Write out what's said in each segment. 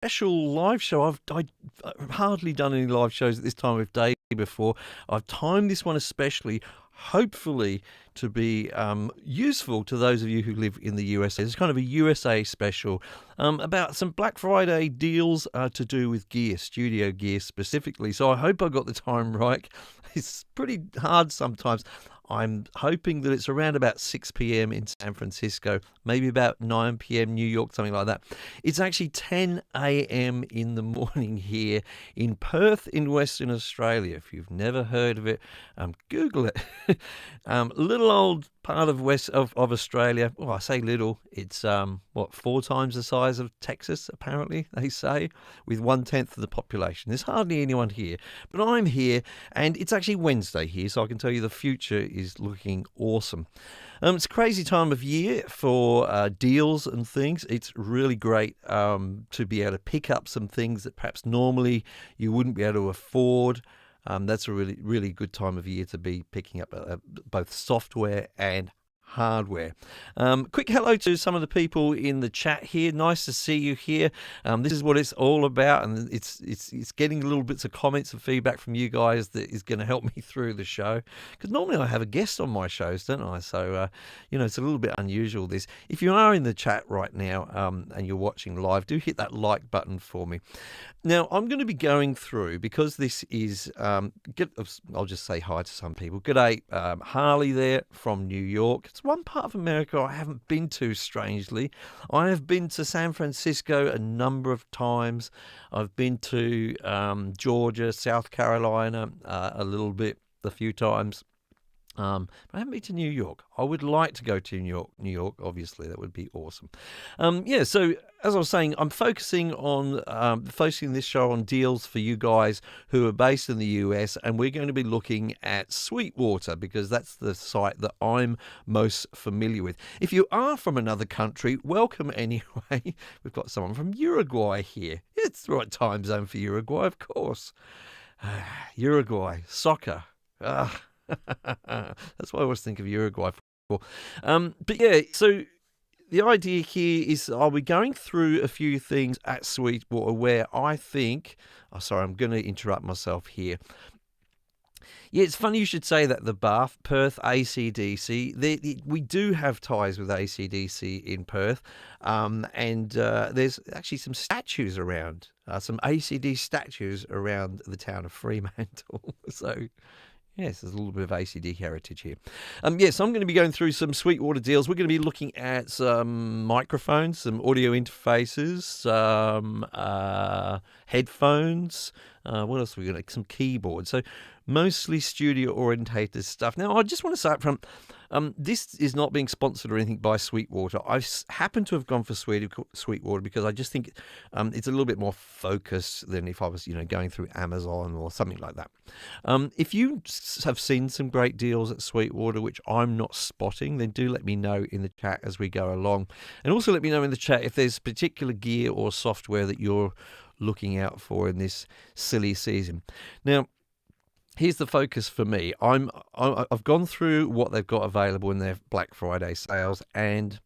special live show. I've hardly done any live shows at this time of day before. I've timed this one especially, hopefully to be useful to those of you who live in the USA. It's kind of a USA special about some Black Friday deals to do with gear, studio gear specifically. So I hope I got the time right. It's pretty hard sometimes. I'm hoping that it's around about 6 p.m. in San Francisco, maybe about 9 p.m. New York, something like that. It's actually 10 a.m. in the morning here in Perth in Western Australia. If you've never heard of it, Google it. Little old part of Australia. Well, I say little. It's 4 times the size of Texas, apparently, they say, with 1/10 of the population. There's hardly anyone here, but I'm here, and it's actually Wednesday here, so I can tell you the future is looking awesome. It's a crazy time of year for deals and things. It's really great to be able to pick up some things that perhaps normally you wouldn't be able to afford. That's a really, really good time of year to be picking up both software and hardware. Quick hello to some of the people in the chat here. Nice to see you here. This is what it's all about, and it's getting little bits of comments and feedback from you guys that is going to help me through the show, because normally I have a guest on my shows, don't I? So it's a little bit unusual, this. If you are in the chat right now and you're watching live, do hit that like button for me. Now, I'm going to be going through, because this is, I'll just say hi to some people. G'day, Harley there from New York. It's one part of America I haven't been to, strangely. I have been to San Francisco a number of times. I've been to Georgia, South Carolina a few times. But I haven't been to New York. I would like to go to New York, obviously. That would be awesome. So as I was saying, I'm focusing this show on deals for you guys who are based in the US, and we're going to be looking at Sweetwater, because that's the site that I'm most familiar with. If you are from another country, welcome anyway. We've got someone from Uruguay here. It's the right time zone for Uruguay, of course. Uruguay, soccer. That's why I always think of Uruguay. But yeah, so the idea here is I'll be going through a few things at Sweetwater where I think... Oh, sorry, I'm going to interrupt myself here. Yeah, it's funny you should say that, the Bath, Perth, ACDC. We do have ties with ACDC in Perth, and there's actually some statues around, some ACD statues around the town of Fremantle. So... yes, there's a little bit of ACD heritage here. Yes, I'm going to be going through some Sweetwater deals. We're going to be looking at some microphones, some audio interfaces, some headphones. What else are we going to? Some keyboards. So mostly studio-orientated stuff. Now, I just want to say up front, this is not being sponsored or anything by Sweetwater. I happen to have gone for Sweetwater because I just think it's a little bit more focused than if I was, going through Amazon or something like that. If you have seen some great deals at Sweetwater, which I'm not spotting, then do let me know in the chat as we go along. And also let me know in the chat if there's particular gear or software that you're looking out for in this silly season. Now, here's the focus for me. I've gone through what they've got available in their Black Friday sales, and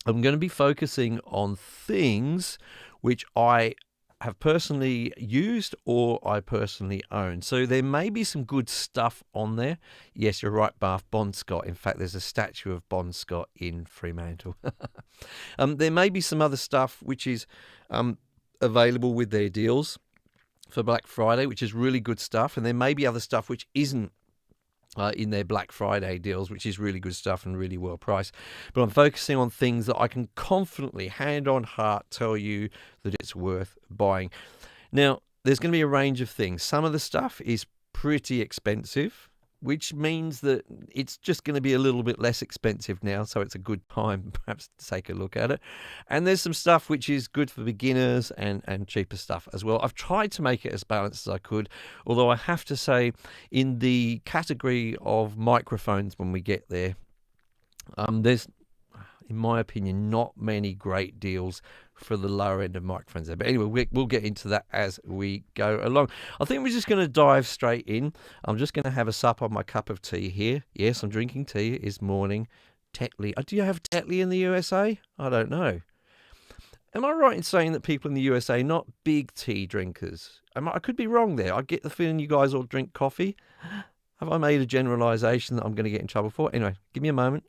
I'm going to be focusing on things which I have personally used or I personally own. So there may be some good stuff on there. Yes, you're right, Bath, Bon Scott. In fact, there's a statue of Bon Scott in Fremantle. There may be some other stuff which is available with their deals for Black Friday, which is really good stuff, and there may be other stuff which isn't in their Black Friday deals, which is really good stuff and really well priced. But I'm focusing on things that I can confidently, hand on heart, tell you that it's worth buying. Now, there's going to be a range of things. Some of the stuff is pretty expensive, which means that it's just going to be a little bit less expensive now, so it's a good time perhaps to take a look at it. And there's some stuff which is good for beginners and cheaper stuff as well. I've tried to make it as balanced as I could, although I have to say, in the category of microphones when we get there, there's, in my opinion, not many great deals for the lower end of microphones there. But anyway, we'll get into that as we go along. I think we're just going to dive straight in. I'm just going to have a sup on my cup of tea here. Yes, I'm drinking tea. It's morning. Tetley. Do you have Tetley in the USA? I don't know. Am I right in saying that people in the USA are not big tea drinkers? I could be wrong there. I get the feeling you guys all drink coffee. Have I made a generalisation that I'm going to get in trouble for? Anyway, give me a moment.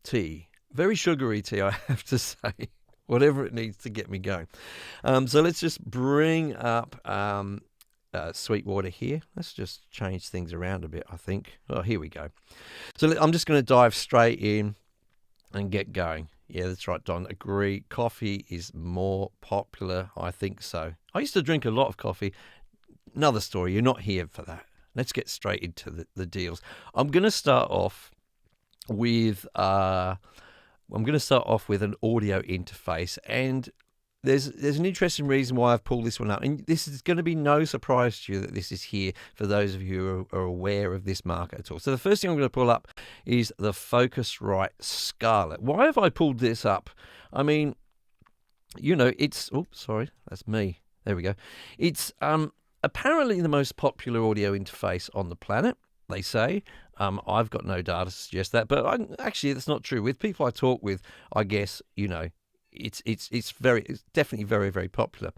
Tea. Very sugary tea, I have to say. Whatever it needs to get me going. So let's just bring up Sweetwater here. Let's just change things around a bit, I think. Oh, here we go. So I'm just going to dive straight in and get going. Yeah, that's right, Don. Agree. Coffee is more popular. I think so. I used to drink a lot of coffee. Another story. You're not here for that. Let's get straight into the deals. I'm going to start off with an audio interface, and there's an interesting reason why I've pulled this one up, and this is going to be no surprise to you that this is here for those of you who are aware of this market at all. So the first thing I'm going to pull up is the Focusrite Scarlett. Why have I pulled this up? I mean, you know, it's sorry, that's me. There we go. It's apparently the most popular audio interface on the planet, they say. I've got no data to suggest that, but actually that's not true. With people I talk with, I guess, you know, it's definitely very, very popular.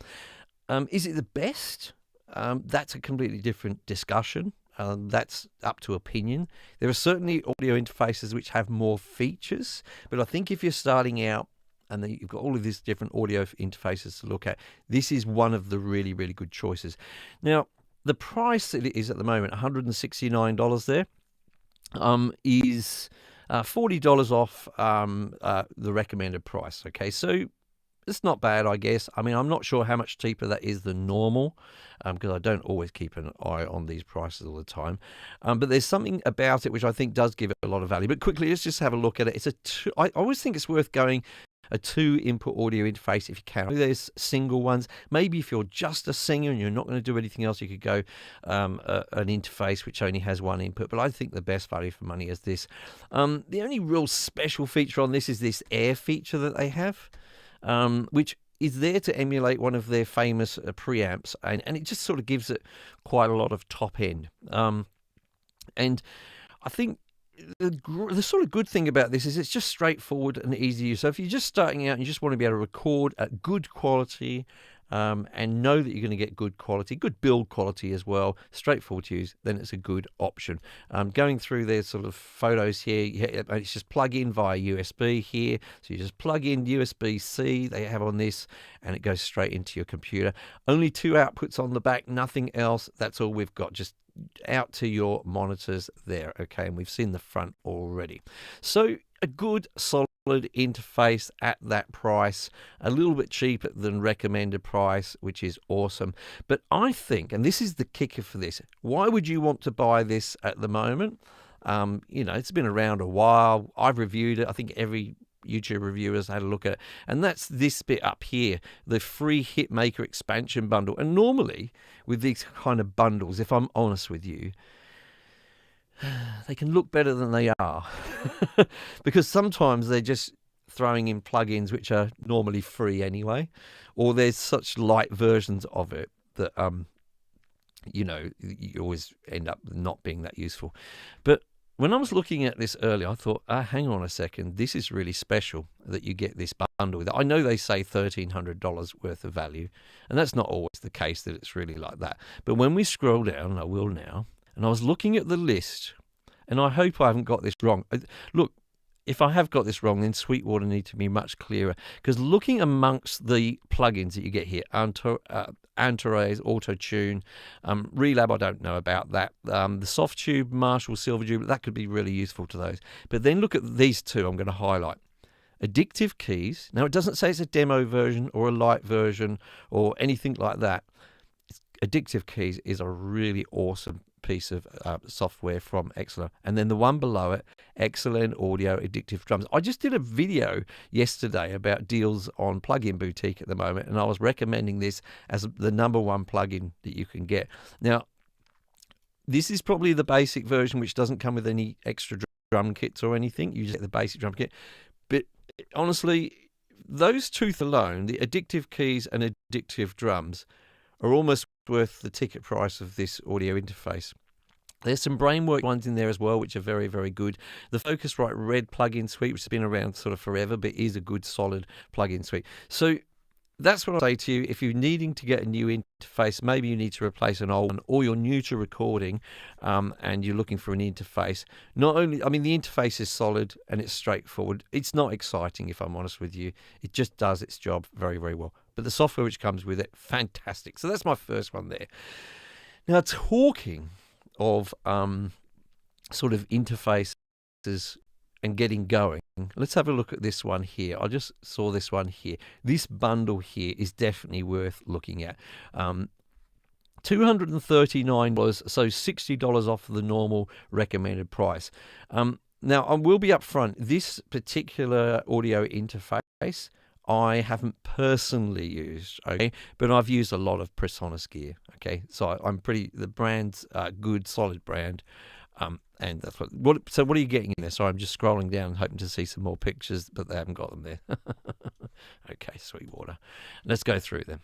Is it the best? That's a completely different discussion. That's up to opinion. There are certainly audio interfaces which have more features, but I think if you're starting out and then you've got all of these different audio interfaces to look at, this is one of the really, really good choices. Now, the price that it is at the moment, $169 there, is $40 off the recommended price. Okay, so it's not bad, I guess. I mean, I'm not sure how much cheaper that is than normal, because I don't always keep an eye on these prices all the time. But there's something about it which I think does give it a lot of value. But quickly, let's just have a look at it. I always think it's worth going a 2-input audio interface if you can. There's single ones. Maybe if you're just a singer and you're not going to do anything else, you could go an interface which only has 1 input. But I think the best value for money is this. The only real special feature on this is this air feature that they have, which is there to emulate one of their famous preamps, and it just sort of gives it quite a lot of top end. And I think the sort of good thing about this is it's just straightforward and easy to use. So if you're just starting out and you just want to be able to record at good quality, and know that you're going to get good quality, good build quality as well, straightforward to use, then it's a good option. Going through their sort of photos here, it's just plug in via USB here. So you just plug in USB-C they have on this, and it goes straight into your computer. Only 2 outputs on the back, nothing else. That's all we've got, just out to your monitors there. Okay, and we've seen the front already. So a good solid interface at that price, a little bit cheaper than recommended price, which is awesome. But I think, and this is the kicker for this, why would you want to buy this at the moment? You know, it's been around a while. I've reviewed it. I think every YouTube reviewers had a look at it, and that's this bit up here, the free Hitmaker expansion bundle. And normally with these kind of bundles, if I'm honest with you, they can look better than they are because sometimes they're just throwing in plugins which are normally free anyway, or there's such light versions of it that you know, you always end up not being that useful. But when I was looking at this earlier, I thought, hang on a second, this is really special that you get this bundle with it. I know they say $1,300 worth of value, and that's not always the case that it's really like that. But when we scroll down, and I will now, and I was looking at the list, and I hope I haven't got this wrong. Look, if I have got this wrong, then Sweetwater need to be much clearer. Because looking amongst the plugins that you get here, Antares, Auto-Tune, Relab, I don't know about that. The Soft Tube, Marshall, Silver Tube, that could be really useful to those. But then look at these two I'm going to highlight. Addictive Keys. Now, it doesn't say it's a demo version or a light version or anything like that. Addictive Keys is a really awesome piece of software from Excellent. And then the one below it, Excellent Audio Addictive Drums. I just did a video yesterday about deals on Plugin Boutique at the moment, and I was recommending this as the #1 plugin that you can get. Now, this is probably the basic version, which doesn't come with any extra drum kits or anything. You just get the basic drum kit. But honestly, those two alone, the Addictive Keys and Addictive Drums, are almost worth the ticket price of this audio interface. There's some Brainwork ones in there as well, which are very, very good. The Focusrite Red plug-in suite, which has been around sort of forever, but is a good, solid plug-in suite. So that's what I say to you. If you're needing to get a new interface, maybe you need to replace an old one, or you're new to recording and you're looking for an interface. Not only, I mean, the interface is solid and it's straightforward. It's not exciting, if I'm honest with you. It just does its job very, very well. But the software which comes with it, fantastic. So that's my first one there. Now, talking of sort of interfaces and getting going, let's have a look at this one here. I just saw this one here. This bundle here is definitely worth looking at. $239, so $60 off the normal recommended price. Now, I will be upfront. This particular audio interface I haven't personally used, okay, but I've used a lot of Presonus gear, okay, so I'm pretty, the brand's good, solid brand, and that's so what are you getting in there? Sorry, I'm just scrolling down hoping to see some more pictures, but they haven't got them there. Okay, Sweetwater. Let's go through them.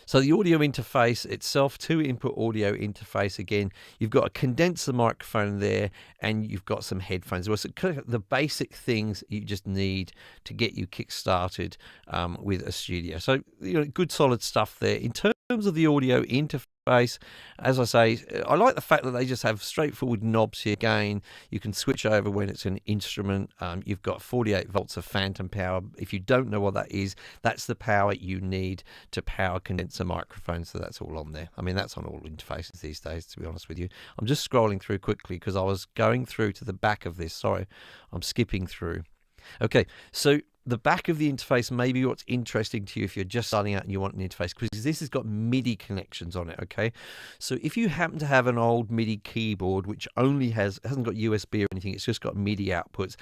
So the audio interface itself, 2-input audio interface. Again, you've got a condenser microphone there, and you've got some headphones. Well, so the basic things you just need to get you kick-started with a studio. So, you know, good solid stuff there. In terms of the audio interface, as I say, I like the fact that they just have straightforward knobs here. Again, you can switch over when it's an instrument. You've got 48 volts of phantom power. If you don't know what that is, that's the power you need to power condenser microphones. So that's all on there. I mean, that's on all interfaces these days, to be honest with you. I'm just scrolling through quickly because I was going through to the back of this. Sorry, I'm skipping through. Okay, so the back of the interface may be what's interesting to you if you're just starting out and you want an interface, because this has got MIDI connections on it, okay? So if you happen to have an old MIDI keyboard which hasn't got USB or anything, it's just got MIDI outputs,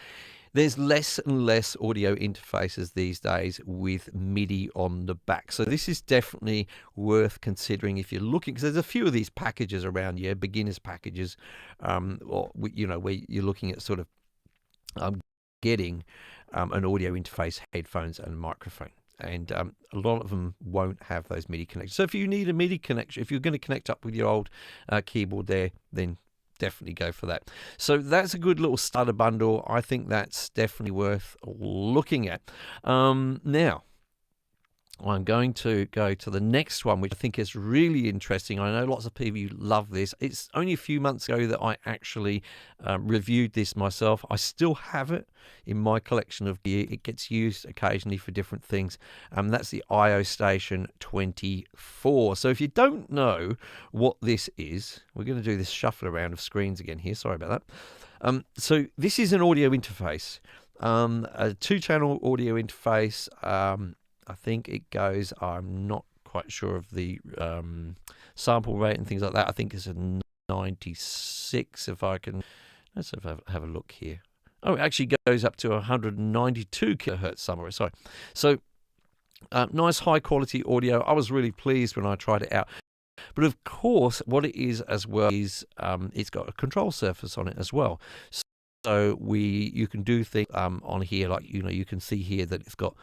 there's less and less audio interfaces these days with MIDI on the back. So this is definitely worth considering if you're looking, because there's a few of these packages around here, beginners packages, or, you know, where you're looking at sort of getting an audio interface, headphones and microphone, and a lot of them won't have those MIDI connections. So if you need a MIDI connection, if you're going to connect up with your old keyboard there, then definitely go for that. So that's a good little starter bundle. I think that's definitely worth looking at. Now, I'm going to go to the next one, which I think is really interesting. I know lots of people love this. It's only a few months ago that I actually reviewed this myself. I still have it in my collection of gear. It gets used occasionally for different things. That's the IO Station 24. So if you don't know what this is, we're going to do this shuffle around of screens again here. Sorry about that. So this is an audio interface, a 2-channel audio interface. I think it goes, I'm not quite sure of the sample rate and things like that. I think it's a 96, if I can, let's have a look here. Oh, it actually goes up to 192 kilohertz somewhere, sorry. So, nice high quality audio. I was really pleased when I tried it out. But of course, what it is as well is it's got a control surface on it as well. So you can do things on here, like, you know, you can see here that it's got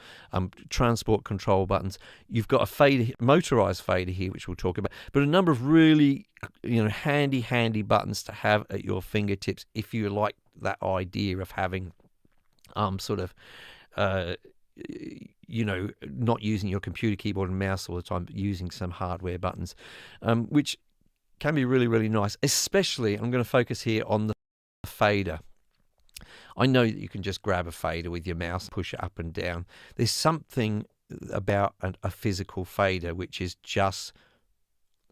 transport control buttons. You've got a fader, motorized fader here, which we'll talk about, but a number of really, you know, handy buttons to have at your fingertips if you like that idea of having sort of you know, not using your computer keyboard and mouse all the time, but using some hardware buttons, which can be really, really nice. Especially, I'm going to focus here on the fader. I know that you can just grab a fader with your mouse, push it up and down. There's something about a physical fader which is just,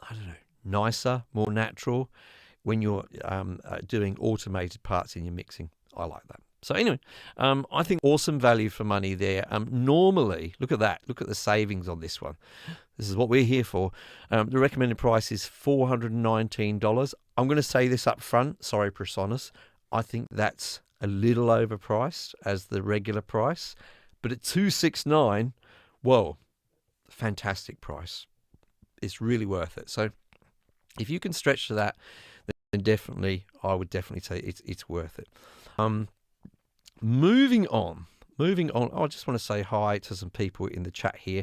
I don't know, nicer, more natural when you're doing automated parts in your mixing. I like that. So anyway, I think awesome value for money there. Normally, look at that. Look at the savings on this one. This is what we're here for. The recommended price is $419. I'm going to say this up front. Sorry, Presonus. I think that's a little overpriced as the regular price, but at $269, whoa, fantastic price. It's really worth it. So if you can stretch to that, then definitely, I would definitely say it's worth it. Moving on, I just want to say hi to some people in the chat here.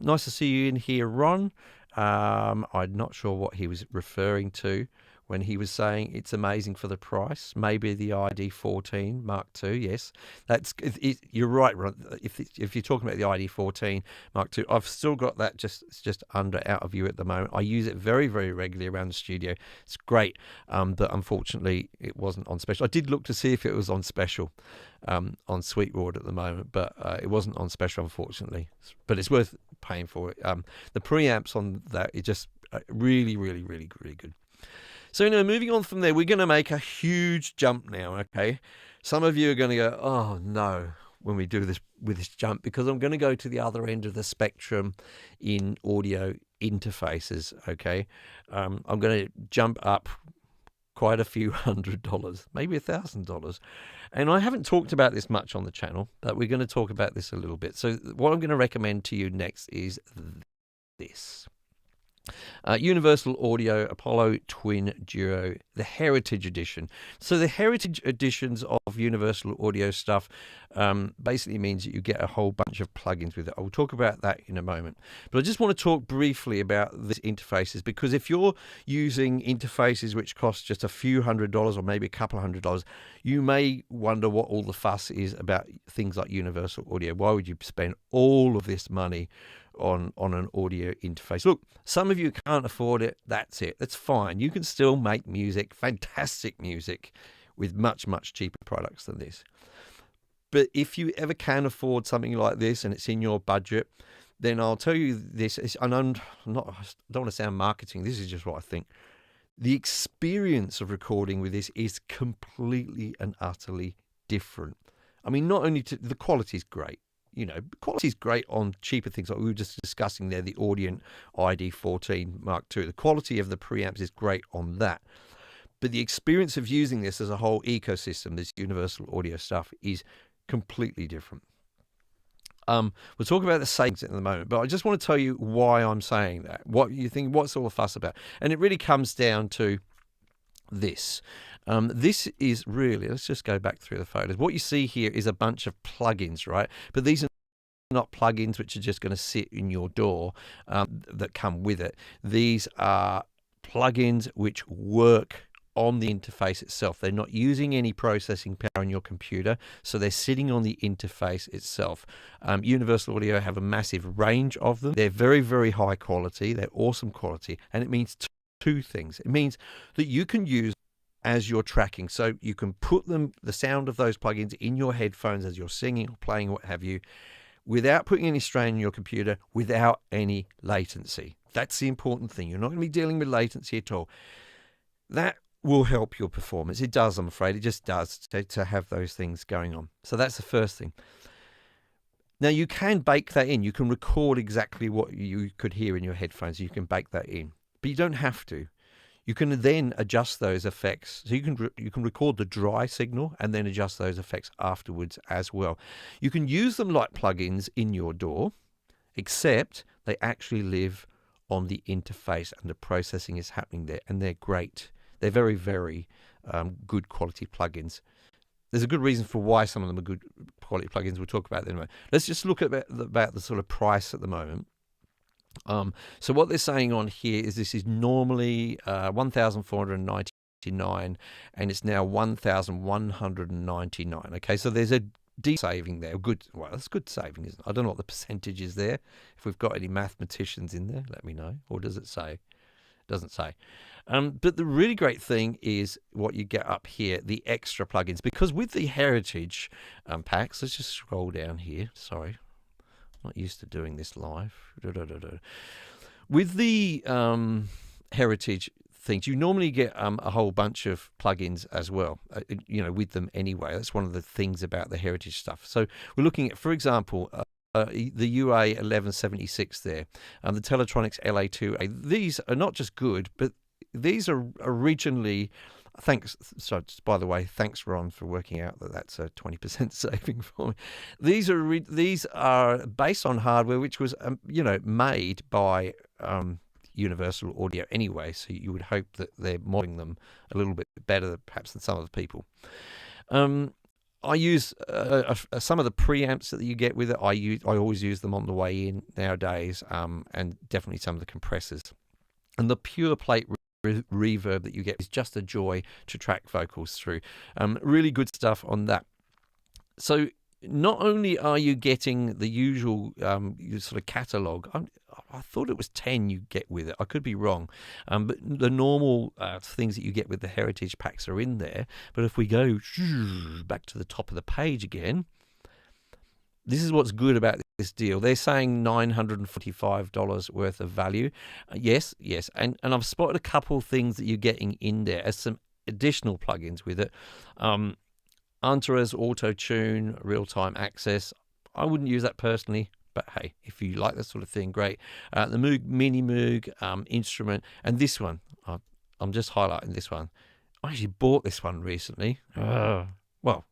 Nice to see you in here, Ron. I'm not sure what he was referring to when he was saying it's amazing for the price. Maybe the ID14 Mark II, yes. You're right, Ron. If you're talking about the ID14 Mark II, I've still got that just under out of view at the moment. I use it very, very regularly around the studio. It's great, but unfortunately it wasn't on special. I did look to see if it was on special on Sweetwater at the moment, but it wasn't on special, unfortunately. But it's worth paying for it. The preamps on that is just really, really, really, really good. So, moving on from there, we're going to make a huge jump now, okay? Some of you are going to go, oh, no, when we do this with this jump, because I'm going to go to the other end of the spectrum in audio interfaces, okay? I'm going to jump up quite a few $100, maybe $1,000. And I haven't talked about this much on the channel, but we're going to talk about this a little bit. So what I'm going to recommend to you next is this. Universal Audio Apollo Twin Duo, the Heritage Edition. So the Heritage Editions of Universal Audio stuff basically means that you get a whole bunch of plugins with it. I'll talk about that in a moment. But I just want to talk briefly about these interfaces, because if you're using interfaces which cost just a few $100s or maybe a couple of $100, you may wonder what all the fuss is about things like Universal Audio. Why would you spend all of this money on an audio interface? Look, some of you can't afford it. That's it. That's fine. You can still make music, fantastic music, with much, much cheaper products than this. But if you ever can afford something like this and it's in your budget, then I'll tell you this, and I don't want to sound marketing, this is just what I think. The experience of recording with this is completely and utterly different. I mean, not only the quality is great. Quality is great on cheaper things like we were just discussing there, the Audient ID14 Mark II. The quality of the preamps is great on that. But the experience of using this as a whole ecosystem, this Universal Audio stuff, is completely different. We'll talk about the savings in a moment, but I just want to tell you why I'm saying that. What you think, what's all the fuss about? And it really comes down to this. This is really, let's just go back through the photos. What you see here is a bunch of plugins, right? But these are not plugins which are just going to sit in your DAW that come with it. These are plugins which work on the interface itself. They're not using any processing power on your computer, so they're sitting on the interface itself. Universal Audio have a massive range of them. They're very, very high quality. They're awesome quality, and it means two things. It means that you can use as you're tracking. So you can put the sound of those plugins in your headphones as you're singing or playing, what have you, without putting any strain on your computer, without any latency. That's the important thing. You're not going to be dealing with latency at all. That will help your performance. It does, I'm afraid. It just does to have those things going on. So that's the first thing. Now you can bake that in. You can record exactly what you could hear in your headphones. You can bake that in, but you don't have to. You can then adjust those effects. So you can record the dry signal and then adjust those effects afterwards as well. You can use them like plugins in your DAW, except they actually live on the interface and the processing is happening there, and they're great. They're very, very good quality plugins. There's a good reason for why some of them are good quality plugins. We'll talk about that in a moment. Let's just look at about the sort of price at the moment. So what they're saying on here is this is normally $1,499 and it's now $1,199. Okay, so there's a deep saving there. Well, that's good saving, isn't it? I don't know what the percentage is there. If we've got any mathematicians in there, let me know. Or does it say? It doesn't say. But the really great thing is what you get up here, the extra plugins. Because with the Heritage packs, let's just scroll down here. Sorry. Not used to doing this live. With the Heritage things, you normally get a whole bunch of plugins as well, with them anyway. That's one of the things about the Heritage stuff. So we're looking at, for example, the UA 1176 there, the Teletronics LA2A. These are not just good, but these are originally... So, by the way, thanks, Ron, for working out that that's a 20% saving for me. These are based on hardware which was, made by Universal Audio anyway. So you would hope that they're modeling them a little bit better, perhaps, than some other people. I use some of the preamps that you get with it. I always use them on the way in nowadays, and definitely some of the compressors and the pure plate reverb that you get is just a joy to track vocals through. Really good stuff on that. So not only are you getting the usual sort of catalogue, I thought it was 10 you get with it. I could be wrong. But the normal things that you get with the Heritage packs are in there. But if we go back to the top of the page again, this is what's good about this deal. They're saying $945 worth of value. Yes. And I've spotted a couple of things that you're getting in there as some additional plugins with it. Antares Auto Tune, real-time access. I wouldn't use that personally, but hey, if you like that sort of thing, great. The Moog Mini Moog instrument, and this one, I'm just highlighting this one. I actually bought this one recently. Well,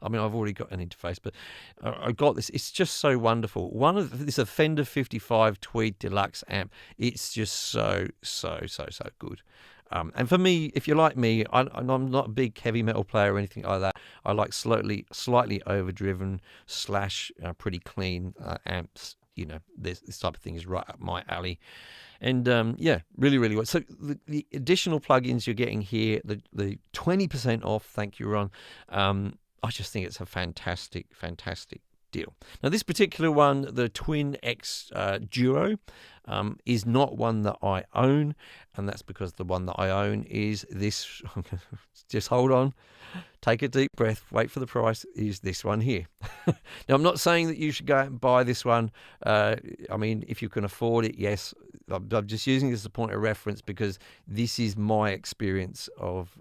I mean, I've already got an interface, but I got this. It's just so wonderful. This a Fender 55 Tweed Deluxe amp. It's just so good. And for me, if you're like me, I'm not a big heavy metal player or anything like that. I like slightly overdriven / pretty clean amps. You know, this type of thing is right up my alley. And yeah, really well. So the additional plugins you're getting here, the 20% off. Thank you, Ron. I just think it's a fantastic deal. Now, this particular one, the Twin X Duo, is not one that I own, and that's because the one that I own is this. Just hold on, take a deep breath, wait for the price, is this one here. Now, I'm not saying that you should go out and buy this one. I mean, if you can afford it, yes. I'm just using this as a point of reference because this is my experience of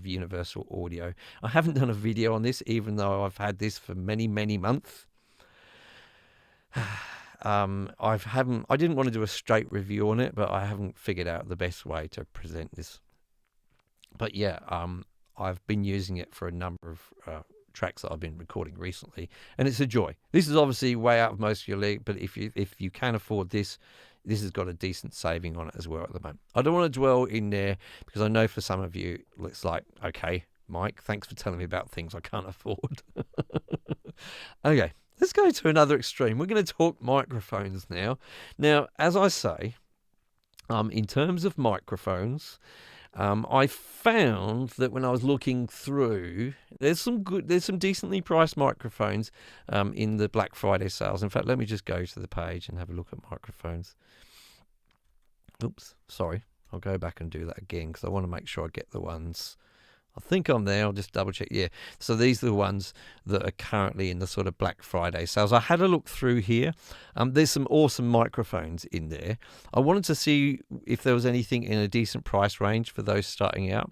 Universal Audio. I haven't done a video on this, even though I've had this for many months. I didn't want to do a straight review on it, but I haven't figured out the best way to present this. But yeah, I've been using it for a number of tracks that I've been recording recently, and it's a joy. This is obviously way out of most of your league, but if you can afford this has got a decent saving on it as well at the moment. I don't want to dwell in there because I know for some of you it's like, okay, Mike, thanks for telling me about things I can't afford. Okay, let's go to another extreme. We're going to talk microphones now. Now, as I say, in terms of microphones, I found that when I was looking through, there's some decently priced microphones in the Black Friday sales. In fact, let me just go to the page and have a look at microphones. Oops, sorry. I'll go back and do that again because I want to make sure I get the ones. I think I'm there. I'll just double check. Yeah. So these are the ones that are currently in the sort of Black Friday sales. I had a look through here. There's some awesome microphones in there. I wanted to see if there was anything in a decent price range for those starting out.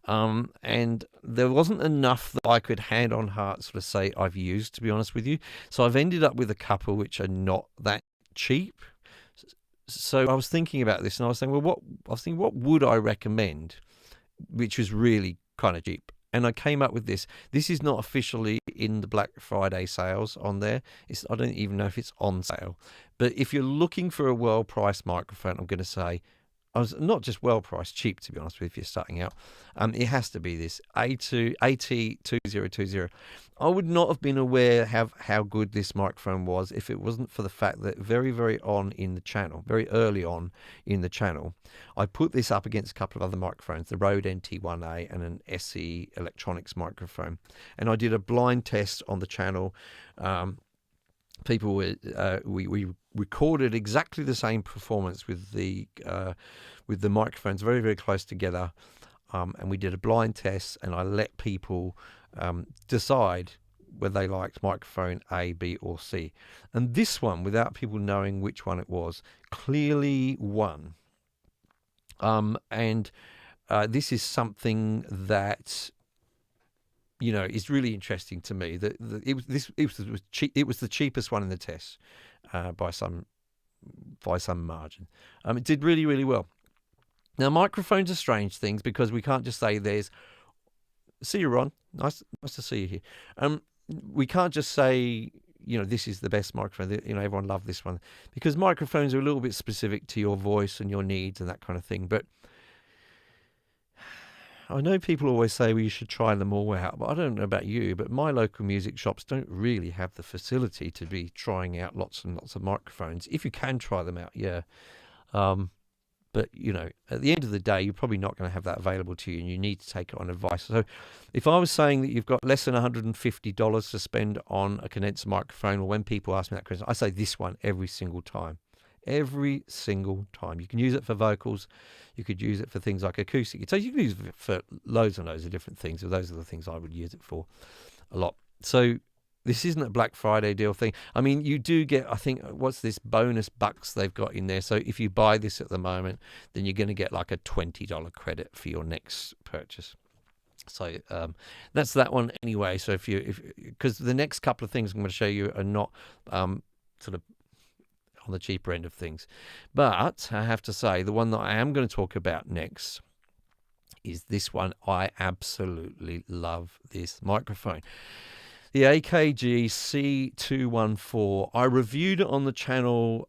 And there wasn't enough that I could hand on heart sort of say I've used, to be honest with you. So I've ended up with a couple which are not that cheap. So I was thinking about this and I was saying, well, what would I recommend, which was really kind of cheap? And I came up with this. This is not officially in the Black Friday sales on there. I don't even know if it's on sale. But if you're looking for a well-priced microphone, I'm going to say, not just well-priced, cheap, to be honest with you, if you're starting out. It has to be this AT2020. I would not have been aware how good this microphone was if it wasn't for the fact that very early on in the channel, I put this up against a couple of other microphones, the Rode NT1A and an SE Electronics microphone. And I did a blind test on the channel. People were we recorded exactly the same performance with the microphones very close together, and we did a blind test, and I let people decide whether they liked microphone A, B, or C. And this one, without people knowing which one it was, clearly won. And this is something that, you know, is really interesting to me. That it was the cheapest one in the test by some margin. It did really well. Now, microphones are strange things because we can't just say there's. See you, Ron. Nice to see you here. We can't just say, you know, this is the best microphone. You know, everyone loved this one, because microphones are a little bit specific to your voice and your needs and that kind of thing. But I know people always say, well, you should try them all out, but I don't know about you, but my local music shops don't really have the facility to be trying out lots and lots of microphones. If you can try them out, yeah. But, you know, at the end of the day, you're probably not going to have that available to you, and you need to take it on advice. So if I was saying that you've got less than $150 to spend on a condenser microphone, or when people ask me that question, I say this one every single time. Every single time. You can use it for vocals. You could use it for things like acoustic guitar. You can use it for loads and loads of different things. So those are the things I would use it for a lot. So this isn't a Black Friday deal thing. I mean, you do get, I think, what's this bonus bucks they've got in there. So if you buy this at the moment, then you're going to get like a $20 credit for your next purchase. So that's that one anyway. So because the next couple of things I'm going to show you are not sort of on the cheaper end of things. But I have to say, the one that I am going to talk about next is this one. I absolutely love this microphone. The AKG C214. I reviewed it on the channel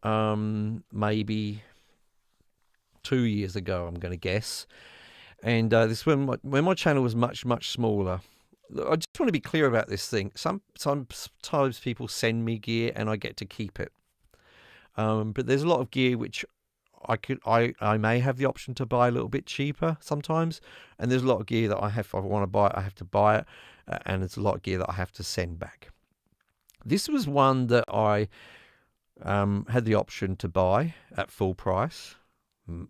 maybe 2 years ago, I'm going to guess. And this when my channel was much, much smaller. I just want to be clear about this thing. Sometimes people send me gear and I get to keep it. But there's a lot of gear which I may have the option to buy a little bit cheaper sometimes, and there's a lot of gear that if I want to buy it, I have to buy it, and there's a lot of gear that I have to send back. This was one that I had the option to buy at full price.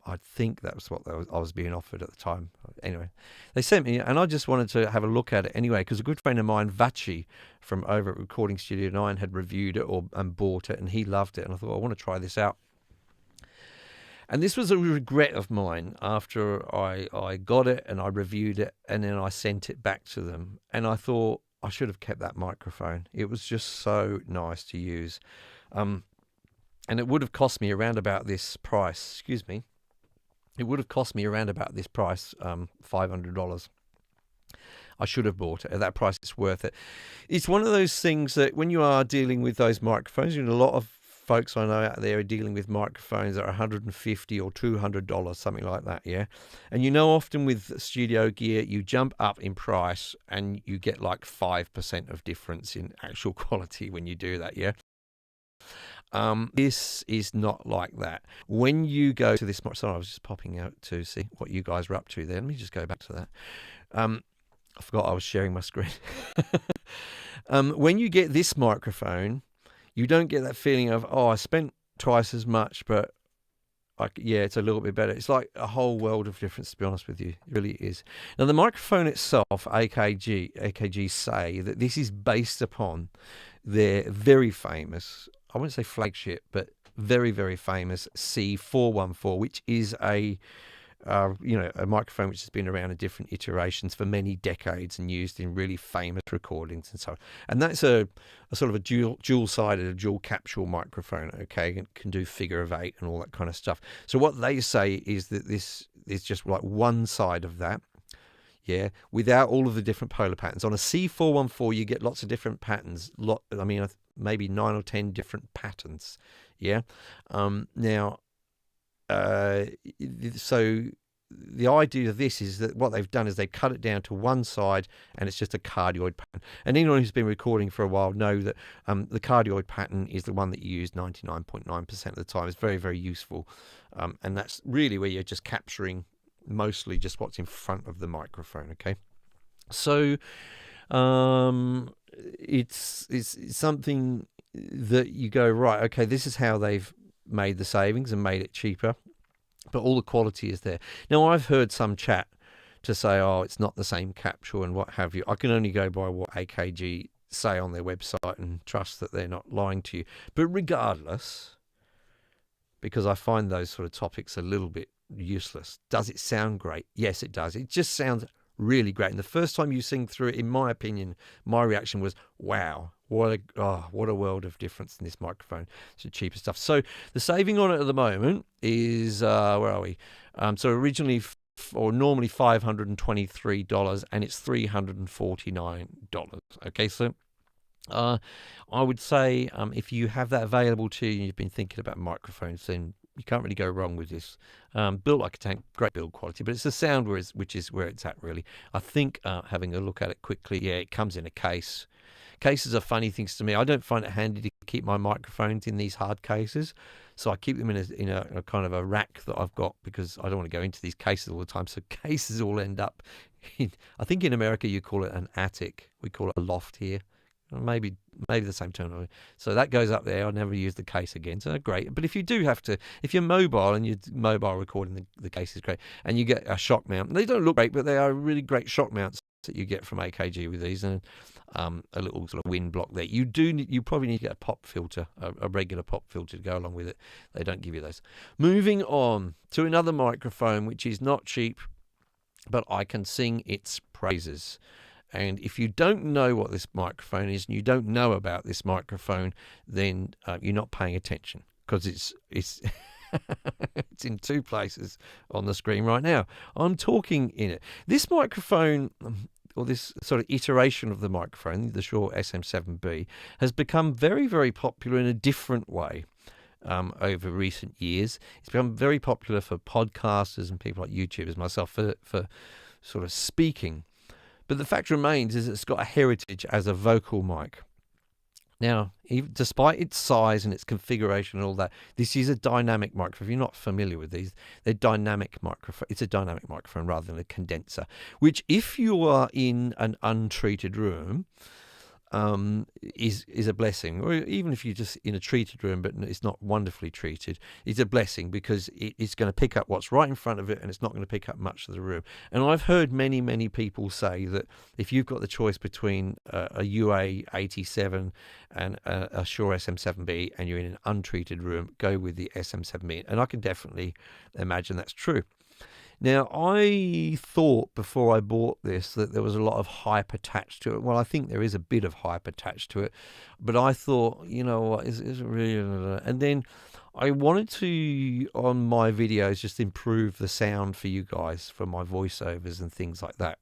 I think that was what I was being offered at the time. Anyway, they sent me, and I just wanted to have a look at it anyway, because a good friend of mine, Vachi, from over at Recording Studio 9, had reviewed it and bought it, and he loved it, and I thought, I want to try this out. And this was a regret of mine after I got it and I reviewed it, and then I sent it back to them, and I thought I should have kept that microphone. It was just so nice to use. And it would have cost me around about this price. Excuse me. It would have cost me around about this price, $500. I should have bought it. At that price, it's worth it. It's one of those things that when you are dealing with those microphones, you know, a lot of folks I know out there are dealing with microphones that are $150 or $200, something like that, yeah? And you know, often with studio gear, you jump up in price and you get like 5% of difference in actual quality when you do that, yeah? This is not like that. When you go to this, sorry, I was just popping out to see what you guys are up to there. Let me just go back to that. I forgot I was sharing my screen. When you get this microphone, you don't get that feeling of, oh, I spent twice as much, but yeah, it's a little bit better. It's like a whole world of difference, to be honest with you. It really is. Now, the microphone itself, AKG say that this is based upon their very famous, I wouldn't say flagship, but very, very famous C414, which is a microphone which has been around in different iterations for many decades and used in really famous recordings and so on. And that's a sort of a dual-sided, a dual capsule microphone, okay, and can do figure of 8 and all that kind of stuff. So what they say is that this is just like one side of that, yeah, without all of the different polar patterns. On a C414, you get lots of different patterns. Maybe 9 or 10 different patterns, yeah. So the idea of this is that what they've done is they've cut it down to one side, and it's just a cardioid pattern. And anyone who's been recording for a while know that the cardioid pattern is the one that you use 99.9% of the time. It's very, very useful, and that's really where you're just capturing mostly just what's in front of the microphone. Okay, so it's something that you go, right, okay, this is how they've made the savings and made it cheaper, but all the quality is there. Now, I've heard some chat to say, oh, it's not the same capsule and what have you. I can only go by what AKG say on their website and trust that they're not lying to you. But regardless, because I find those sort of topics a little bit useless, does it sound great? Yes, it does. It just sounds really great. And the first time you sing through it, in my opinion, my reaction was, wow, what a world of difference in this microphone. It's the cheaper stuff. So the saving on it at the moment is, where are we? So originally normally $523, and it's $349. Okay, so I would say if you have that available to you and you've been thinking about microphones, then you can't really go wrong with this. Built like a tank, great build quality, but it's the sound which is where it's at, really. I think having a look at it quickly, yeah, it comes in a case Cases are funny things to me. I don't find it handy to keep my microphones in these hard cases, so I keep them in a kind of a rack that I've got, because I don't want to go into these cases all the time. So cases all end up in, I think in America you call it an attic. We call it a loft here. Maybe the same term. So that goes up there. I'll never use the case again. So great. But if you do have to, if you're mobile and you're mobile recording, the case is great. And you get a shock mount. They don't look great, but they are really great shock mounts that you get from AKG with these, and a little sort of wind block there. You probably need to get a pop filter, a regular pop filter to go along with it. They don't give you those. Moving on to another microphone, which is not cheap, but I can sing its praises. And if you don't know what this microphone is, and you don't know about this microphone, then you're not paying attention, because it's it's in two places on the screen right now. I'm talking in it. This microphone, or this sort of iteration of the microphone, the Shure SM7B, has become very, very popular in a different way over recent years. It's become very popular for podcasters and people like YouTubers, myself, for sort of speaking. But the fact remains is it's got a heritage as a vocal mic. Now, despite its size and its configuration and all that, this is a dynamic microphone. If you're not familiar with these, they're dynamic microphone. It's a dynamic microphone rather than a condenser, which, if you are in an untreated room, is a blessing. Or even if you're just in a treated room but it's not wonderfully treated, it's a blessing, because it's going to pick up what's right in front of it, and it's not going to pick up much of the room. And I've heard many people say that if you've got the choice between a UA87 and a Shure SM7B, and you're in an untreated room, go with the SM7B. And I can definitely imagine that's true. Now, I thought before I bought this that there was a lot of hype attached to it. Well, I think there is a bit of hype attached to it, but I thought, you know what, is it really? And then I wanted to, on my videos, just improve the sound for you guys, for my voiceovers and things like that.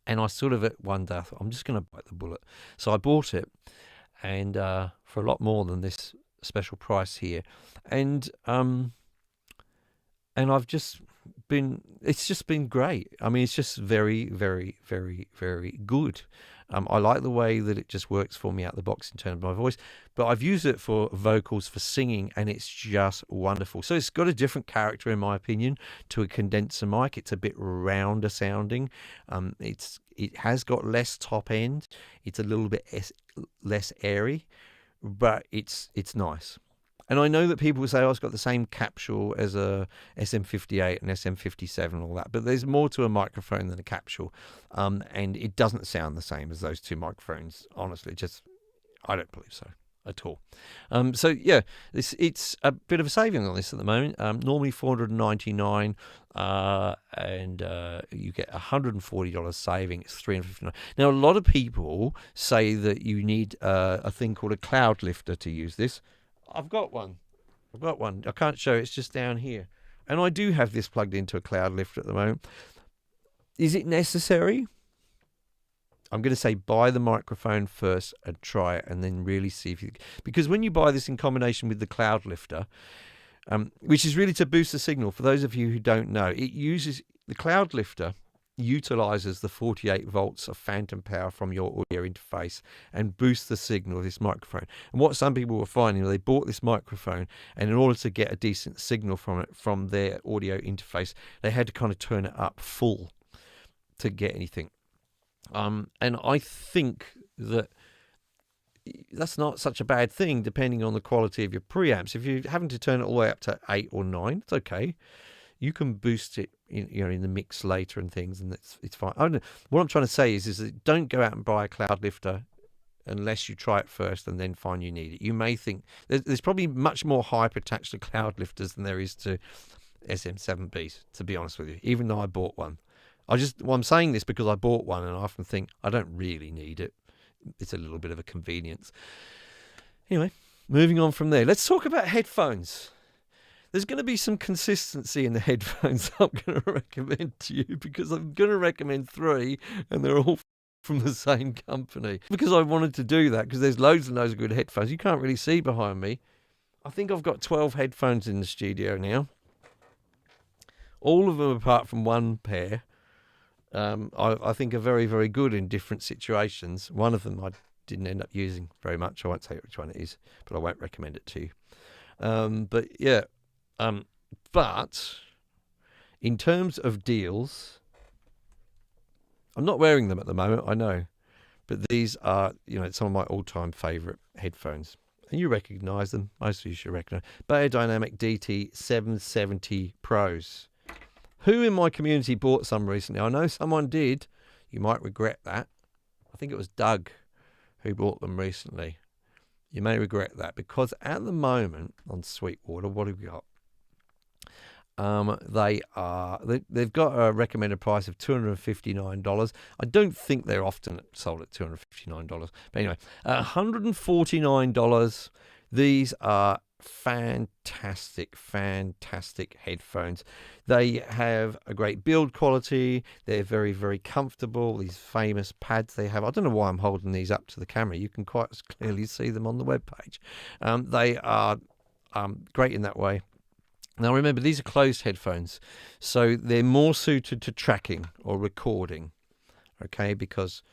And I sort of, at one day, I thought, I'm just going to bite the bullet. So I bought it, and for a lot more than this special price here. And I've just it's just been great. I mean, it's just very, very, very, very good. I like the way that it just works for me out the box in terms of my voice, but I've used it for vocals, for singing, and it's just wonderful. So it's got a different character, in my opinion, to a condenser mic. It's a bit rounder sounding. It has got less top end. It's a little bit less airy, but it's nice. And I know that people will say, oh, it's got the same capsule as a SM58 and SM57 and all that, but there's more to a microphone than a capsule, and it doesn't sound the same as those two microphones, honestly. I don't believe so at all. So yeah, it's a bit of a saving on this at the moment. Normally $499, and you get $140 saving. It's $359. Now, a lot of people say that you need a thing called a cloud lifter to use this. I've got one. I can't show it. It's just down here. And I do have this plugged into a cloud lifter at the moment. Is it necessary? I'm going to say buy the microphone first and try it, and then really see if you... Because when you buy this in combination with the cloud lifter, which is really to boost the signal, for those of you who don't know, it uses... The cloud lifter utilizes the 48 volts of phantom power from your audio interface and boosts the signal of this microphone. And what some people were finding, they bought this microphone, and in order to get a decent signal from it, from their audio interface, they had to kind of turn it up full to get anything. And I think that that's not such a bad thing, depending on the quality of your preamps. If you're having to turn it all the way up to 8 or 9, it's okay. You can boost it, in the mix later and things, and it's fine. What I'm trying to say is that don't go out and buy a cloud lifter unless you try it first and then find you need it. You may think there's probably much more hype attached to cloud lifters than there is to SM7Bs, to be honest with you, even though I bought one. I'm saying this because I bought one, and I often think I don't really need it. It's a little bit of a convenience. Anyway, moving on from there, let's talk about headphones. There's going to be some consistency in the headphones I'm going to recommend to you, because I'm going to recommend 3, and they're all from the same company. Because I wanted to do that, because there's loads and loads of good headphones. You can't really see behind me. I think I've got 12 headphones in the studio now. All of them, apart from one pair, I think are very, very good in different situations. One of them I didn't end up using very much. I won't say which one it is, but I won't recommend it to you. But yeah, but in terms of deals, I'm not wearing them at the moment, I know, but these are, some of my all-time favourite headphones. And you recognise them. Most of you should recognise. Beyerdynamic DT770 Pros. Who in my community bought some recently? I know someone did. You might regret that. I think it was Doug who bought them recently. You may regret that, because at the moment on Sweetwater, what have we got? They've got a recommended price of $259. I don't think they're often sold at $259. But anyway, $149. These are fantastic headphones. They have a great build quality. They're very, very comfortable. These famous pads they have. I don't know why I'm holding these up to the camera. You can quite clearly see them on the webpage. They are great in that way. Now remember, these are closed headphones, so they're more suited to tracking or recording, okay, because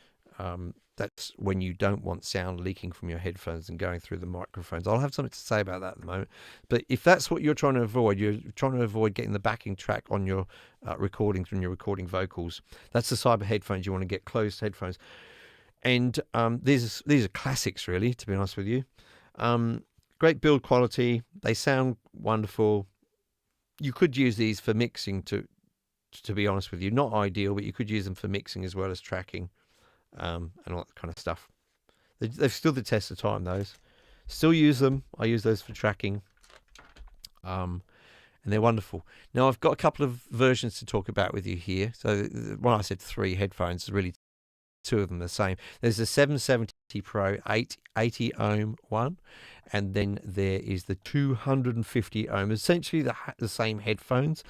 that's when you don't want sound leaking from your headphones and going through the microphones. I'll have something to say about that at the moment. But if that's what you're trying to avoid, getting the backing track on your recordings when you're recording vocals. That's the type of headphones you want to get, closed headphones. And these are classics, really, to be honest with you. Great build quality. They sound wonderful. You could use these for mixing, to be honest with you. Not ideal, but you could use them for mixing as well as tracking, and all that kind of stuff. They've stood the test of time, those. Still use them. I use those for tracking, and they're wonderful. Now, I've got a couple of versions to talk about with you here. So when I said 3 headphones, really 2 of them are the same. There's the 770 Pro 80 ohm one, and then there is the 250 ohm, essentially the same headphones.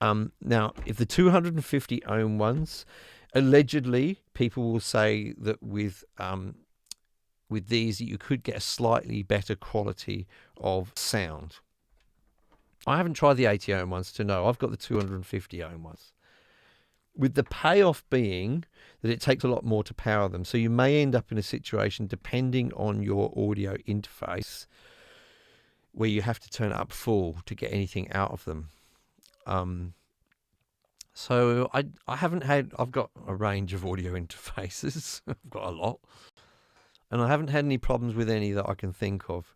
Now, if the 250 ohm ones, allegedly, people will say that with these you could get a slightly better quality of sound. I haven't tried the 80 ohm ones to know. I've got the 250 ohm ones, with the payoff being that it takes a lot more to power them. So you may end up in a situation, depending on your audio interface, where you have to turn it up full to get anything out of them. So I've got a range of audio interfaces. I've got a lot. And I haven't had any problems with any that I can think of.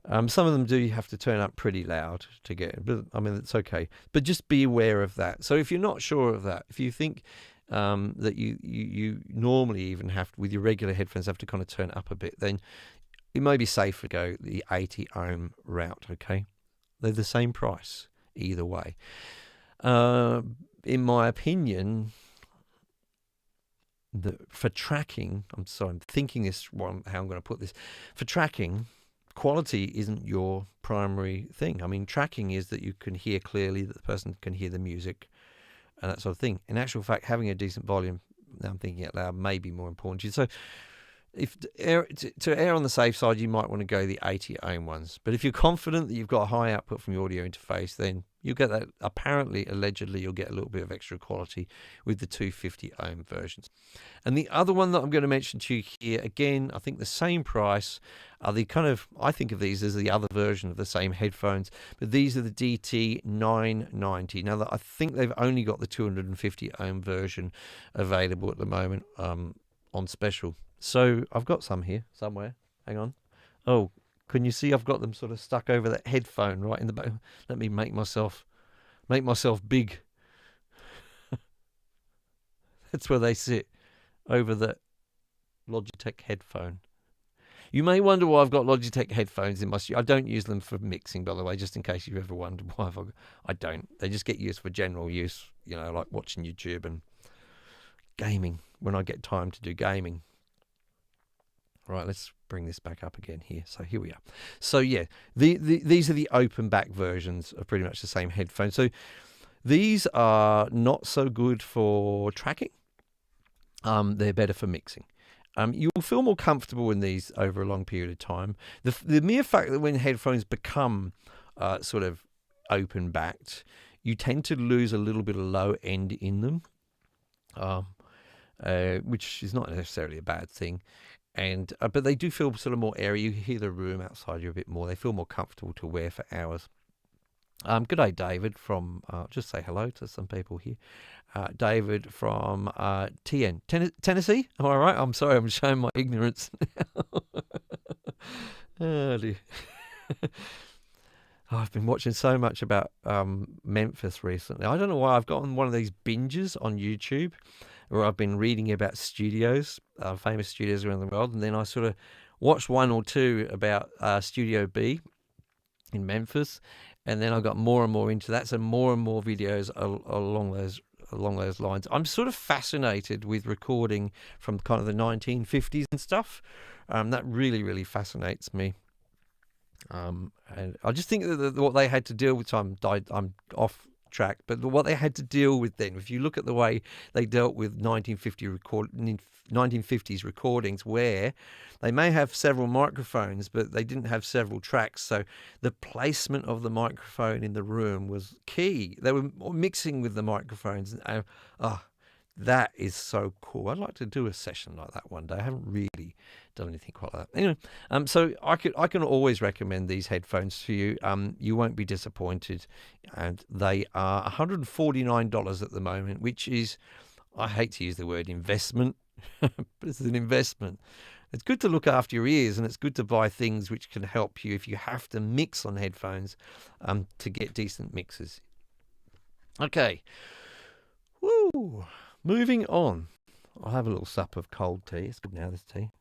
Some of them do, you have to turn up pretty loud to get it, but I mean, it's okay. But just be aware of that. So if you're not sure of that, if you think that you normally even have to, with your regular headphones, have to kind of turn up a bit, then it may be safe to go the 80 ohm route, okay? They're the same price either way. In my opinion, for tracking, I'm thinking this one, how I'm going to put this. For tracking, quality isn't your primary thing. I mean, tracking is that you can hear clearly, that the person can hear the music and that sort of thing. In actual fact, having a decent volume, now I'm thinking out loud, may be more important to you. So if to err on the safe side, you might want to go the 80 ohm ones. But if you're confident that you've got a high output from your audio interface, then you'll get that. Allegedly, you'll get a little bit of extra quality with the 250 ohm versions. And the other one that I'm going to mention to you here, again, I think the same price, are the kind of, I think of these as the other version of the same headphones, but these are the DT990. Now, I think they've only got the 250 ohm version available at the moment on special. So I've got some here somewhere. Hang on. Oh, can you see I've got them sort of stuck over that headphone right in the back? Let me make myself big. That's where they sit, over the Logitech headphone. You may wonder why I've got Logitech headphones in my studio. I don't use them for mixing, by the way, just in case you've ever wondered why I don't. They just get used for general use, like watching YouTube and gaming, when I get time to do gaming. Right, let's bring this back up again here. So here we are. So yeah, these are the open back versions of pretty much the same headphones. So these are not so good for tracking. They're better for mixing. You will feel more comfortable in these over a long period of time. The mere fact that when headphones become sort of open backed, you tend to lose a little bit of low end in them, which is not necessarily a bad thing. and but they do feel sort of more airy. You hear the room outside you a bit more. They feel more comfortable to wear for hours. Good day, David from, just say hello to some people here. David from Tennessee. Am I right? I'm sorry, I'm showing my ignorance now. Oh, dear. I've been watching so much about Memphis recently. I don't know why. I've gotten one of these binges on YouTube where I've been reading about studios, famous studios around the world, and then I sort of watched one or two about Studio B in Memphis, and then I got more and more into that. So more and more videos along those lines. I'm sort of fascinated with recording from kind of the 1950s and stuff. That really, really fascinates me. And I just think that what they had to deal with, I'm off track, but what they had to deal with then, if you look at the way they dealt with 1950s recordings, where they may have several microphones, but they didn't have several tracks. So the placement of the microphone in the room was key. They were mixing with the microphones. That is so cool. I'd like to do a session like that one day. I haven't really done anything quite like that. Anyway, so I can always recommend these headphones to you. You won't be disappointed, and they are $149 at the moment, which is, I hate to use the word investment, but it's an investment. It's good to look after your ears, and it's good to buy things which can help you if you have to mix on headphones to get decent mixes. Okay. Woo! Moving on. I'll have a little sup of cold tea. It's good now, this tea.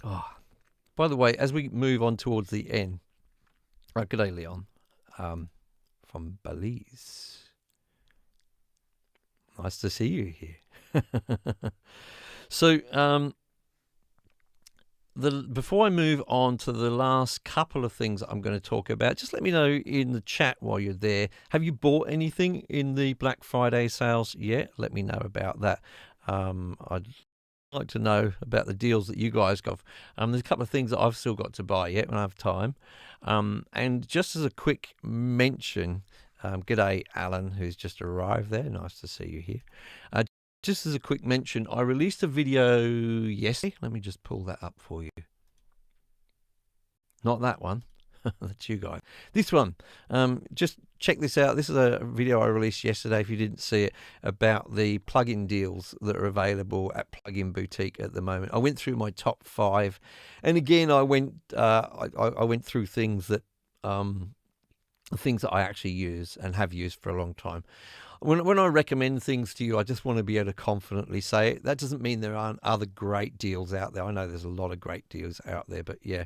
Oh, by the way, as we move on towards the end, good day, Leon, from Belize. Nice to see you here. So, before I move on to the last couple of things I'm going to talk about, just let me know in the chat while you're there. Have you bought anything in the Black Friday sales yet? Let me know about that. I'd like to know about the deals that you guys got. There's a couple of things that I've still got to buy yet when I have time. And just as a quick mention, g'day, Alan, who's just arrived there. Nice to see you here. Just as a quick mention, I released a video yesterday. Let me just pull that up for you. Not that one. That's you guys. This one. Just check this out. This is a video I released yesterday, if you didn't see it, about the plug-in deals that are available at Plug-in Boutique at the moment. I went through my top 5, and again, I went through things that I actually use and have used for a long time. When I recommend things to you, I just want to be able to confidently say it. That doesn't mean there aren't other great deals out there. I know there's a lot of great deals out there, but yeah.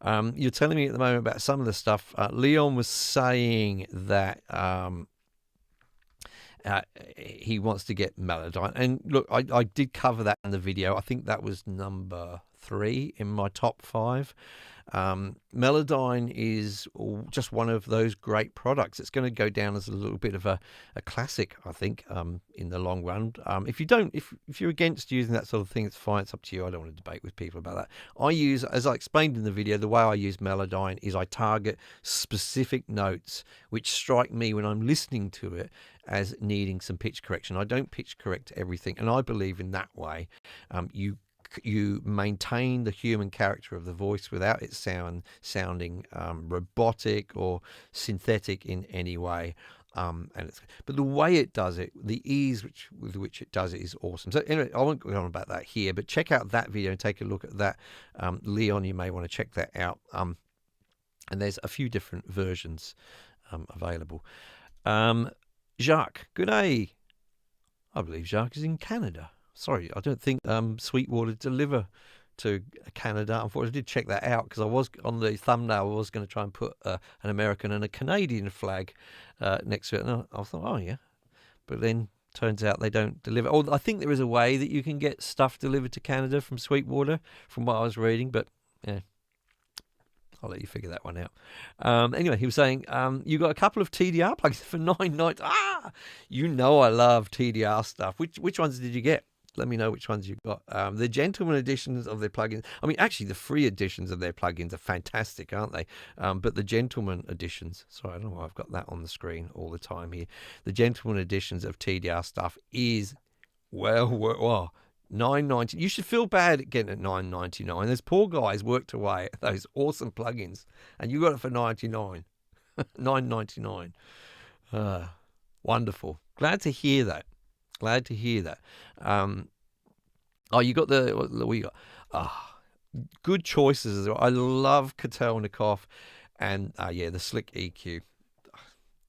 You're telling me at the moment about some of the stuff. Leon was saying that he wants to get Melodyne. And look, I did cover that in the video. I think that was number 3 in my top 5. Melodyne is just one of those great products. It's going to go down as a little bit of a classic, I think, in the long run. If you're against using that sort of thing, it's fine. It's up to you. I don't want to debate with people about that. As I explained in the video, the way I use Melodyne is I target specific notes which strike me when I'm listening to it as needing some pitch correction. I don't pitch correct everything, and I believe in that way. You maintain the human character of the voice without it sounding robotic or synthetic in any way. But the way it does it, the ease with which it does it is awesome. So anyway, I won't go on about that here, but check out that video and take a look at that. Leon, you may want to check that out. And there's a few different versions available. Jacques, good day. I believe Jacques is in Canada. Sorry, I don't think Sweetwater deliver to Canada. Unfortunately, I did check that out because I was on the thumbnail. I was going to try and put an American and a Canadian flag next to it, and I thought, oh yeah, but then turns out they don't deliver. Oh, I think there is a way that you can get stuff delivered to Canada from Sweetwater, from what I was reading, but yeah. I'll let you figure that one out. Anyway, he was saying, you got a couple of TDR plugins for $9.99. You know I love TDR stuff. Which ones did you get? Let me know which ones you got. The gentleman editions of their plugins. I mean, actually, the free editions of their plugins are fantastic, aren't they? But the gentleman editions. Sorry, I don't know why I've got that on the screen all the time here. The gentleman editions of TDR stuff is well, $9.90. You should feel bad at getting it at $9.99. Those poor guys worked away at those awesome plugins, and you got it for $9.99. Wonderful. Glad to hear that. Glad to hear that. You got what we got. Good choices as well. I love Kotelnikov and the Slick EQ.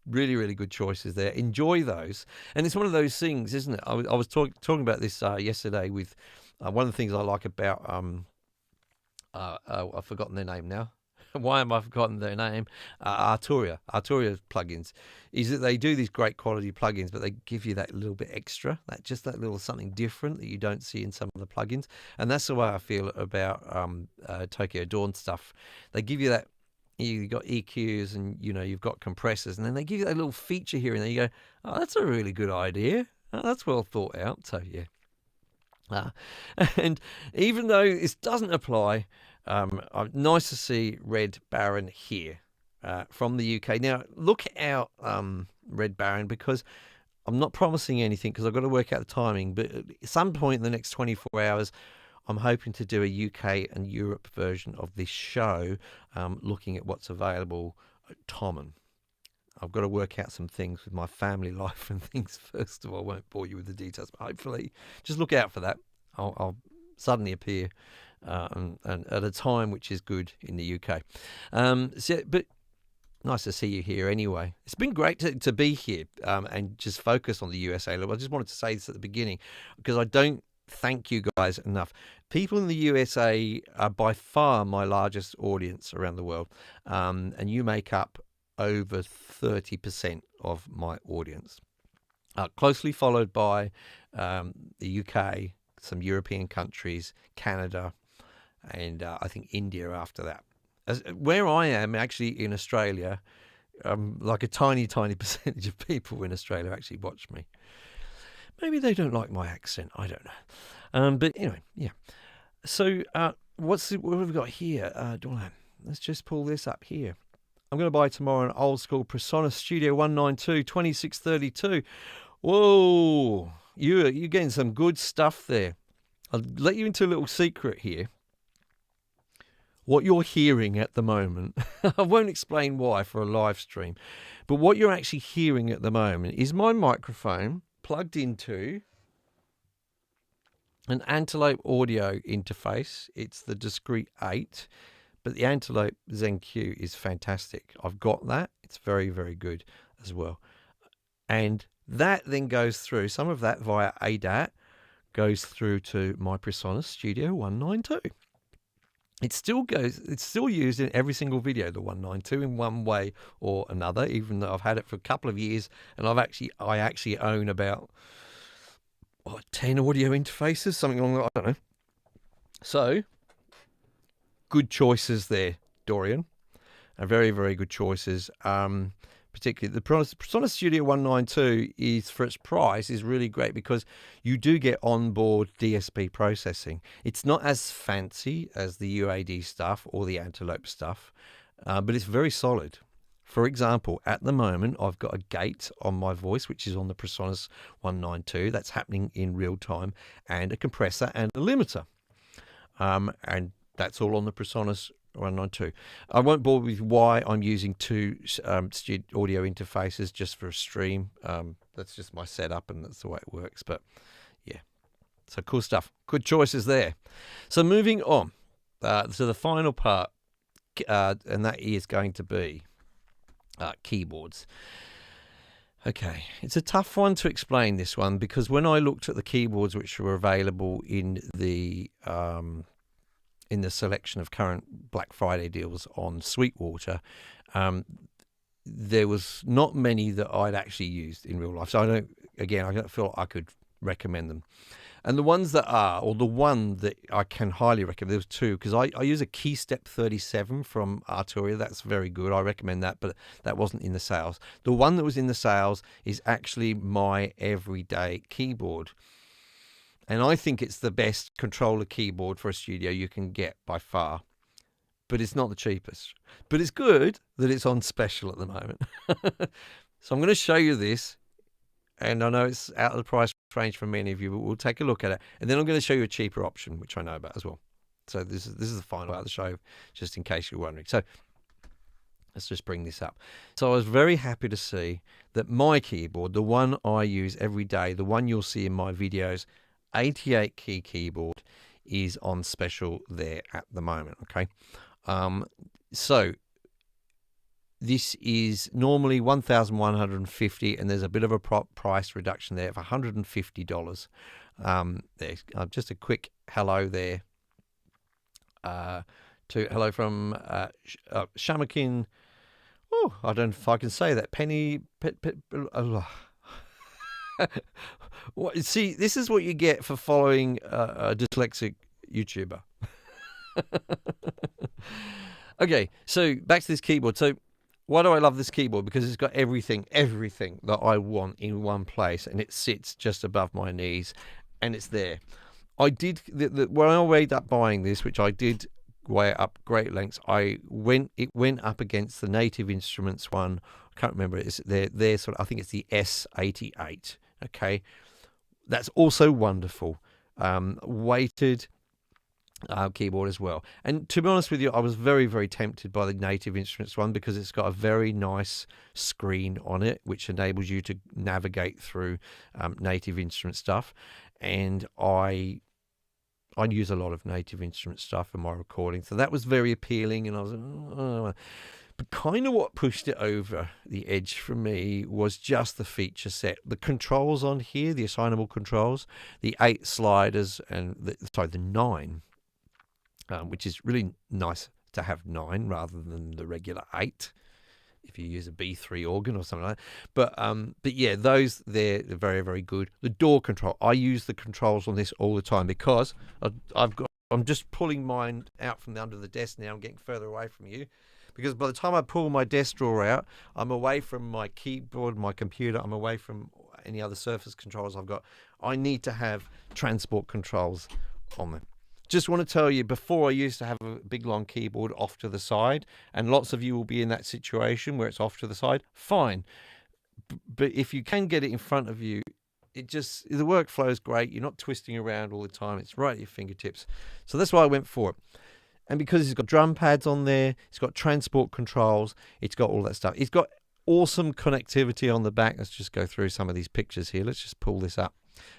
Really, really good choices there. Enjoy those. And it's one of those things, isn't it? I was talking about this yesterday with one of the things I like about, I've forgotten their name now. Why am I forgotten their name? Arturia plugins, is that they do these great quality plugins, but they give you that little bit extra, that little something different that you don't see in some of the plugins. And that's the way I feel about Tokyo Dawn stuff. They give you that. You've got EQs and, you've got compressors, and then they give you that little feature here, and then you go, oh, that's a really good idea. Oh, that's well thought out. So, yeah. And even though this doesn't apply, nice to see Red Baron here from the UK. Now, look out, Red Baron, because I'm not promising anything because I've got to work out the timing, but at some point in the next 24 hours, I'm hoping to do a UK and Europe version of this show, looking at what's available at Tommen. I've got to work out some things with my family life and things first of all. I won't bore you with the details, but hopefully just look out for that. I'll suddenly appear and at a time which is good in the UK. But nice to see you here anyway. It's been great to be here and just focus on the USA. I just wanted to say this at the beginning because I don't thank you guys enough. People in the USA are by far my largest audience around the world, and you make up over 30% of my audience, closely followed by the UK, some European countries, Canada, and I think India after that. Where I am actually in Australia, like a tiny percentage of people in Australia actually watch me. Maybe they don't like my accent. I don't know. But anyway, yeah. So what have we got here? Let's just pull this up here. I'm going to buy tomorrow an old school Presonus Studio 192 2632. Whoa, you're getting some good stuff there. I'll let you into a little secret here. What you're hearing at the moment, I won't explain why for a live stream, but what you're actually hearing at the moment is my microphone plugged into an Antelope audio interface. It's the Discrete 8, but the Antelope ZenQ is fantastic. I've got that. It's very, very good as well. And that then goes through, some of that via ADAT goes through to my Presonus Studio 192. It's still used in every single video, the 192, in one way or another, even though I've had it for a couple of years, and I actually own about 10 audio interfaces, something along that, I don't know. So, good choices there, Dorian. Very, very good choices. Particularly the Presonus Studio 192 is, for its price, is really great because you do get onboard DSP processing. It's not as fancy as the UAD stuff or the Antelope stuff, but it's very solid. For example, at the moment, I've got a gate on my voice, which is on the Presonus 192. That's happening in real time, and a compressor and a limiter. And that's all on the Presonus 192. I won't bore with why I'm using two audio interfaces just for a stream. That's just my setup, and that's the way it works. But yeah, so cool stuff. Good choices there. So moving on to the final part, and that is going to be keyboards. Okay, it's a tough one to explain, this one, because when I looked at the keyboards which were available in the selection of current Black Friday deals on Sweetwater, there was not many that I'd actually used in real life. So I don't feel I could recommend them. And the ones that are, or the one that I can highly recommend, there's two, because I use a Keystep 37 from Arturia. That's very good. I recommend that, but that wasn't in the sales. The one that was in the sales is actually my everyday keyboard. And I think it's the best controller keyboard for a studio you can get by far. But it's not the cheapest. But it's good that it's on special at the moment. So I'm going to show you this and I know it's out of the price range for many of you, but we'll take a look at it. And then I'm going to show you a cheaper option, which I know about as well. So this is the final part of the show, just in case you're wondering. So let's just bring this up. So I was very happy to see that my keyboard, the one I use every day, the one you'll see in my videos, 88 key keyboard, is on special there at the moment. Okay, so this is normally $1,150, and there's a bit of a price reduction there of $150. There's just a quick hello there. Hello from Shamakin. Oh, I don't know if I can say that. Penny. See, this is what you get for following a dyslexic YouTuber. Okay, so back to this keyboard. So why do I love this keyboard? Because it's got everything that I want in one place, and it sits just above my knees, and it's there. I did when I weighed up buying this, which I did weigh up great lengths. It went up against the Native Instruments one. I can't remember. It's their sort of, I think it's the S88. Okay, that's also wonderful. Weighted keyboard as well. And to be honest with you, I was very, very tempted by the Native Instruments one because it's got a very nice screen on it, which enables you to navigate through Native Instrument stuff. And I use a lot of Native Instrument stuff in my recording, so that was very appealing. And I was like, oh. But kind of what pushed it over the edge for me was just the feature set. The controls on here, the assignable controls, the 8 sliders, and the 9, which is really nice to have 9 rather than the regular 8 if you use a B3 organ or something like that. But yeah, those they're very, very good. The door control, I use the controls on this all the time because I'm just pulling mine out from under the desk now. I'm getting further away from you because by the time I pull my desk drawer out, I'm away from my keyboard, my computer. I'm away from any other surface controls I've got. I need to have transport controls on them. Just want to tell you, before I used to have a big long keyboard off to the side, and lots of you will be in that situation where it's off to the side, fine. But if you can get it in front of you, the workflow is great. You're not twisting around all the time. It's right at your fingertips. So that's why I went for it. And because it's got drum pads on there, it's got transport controls, it's got all that stuff. It's got awesome connectivity on the back. Let's just go through some of these pictures here. Let's just pull this up.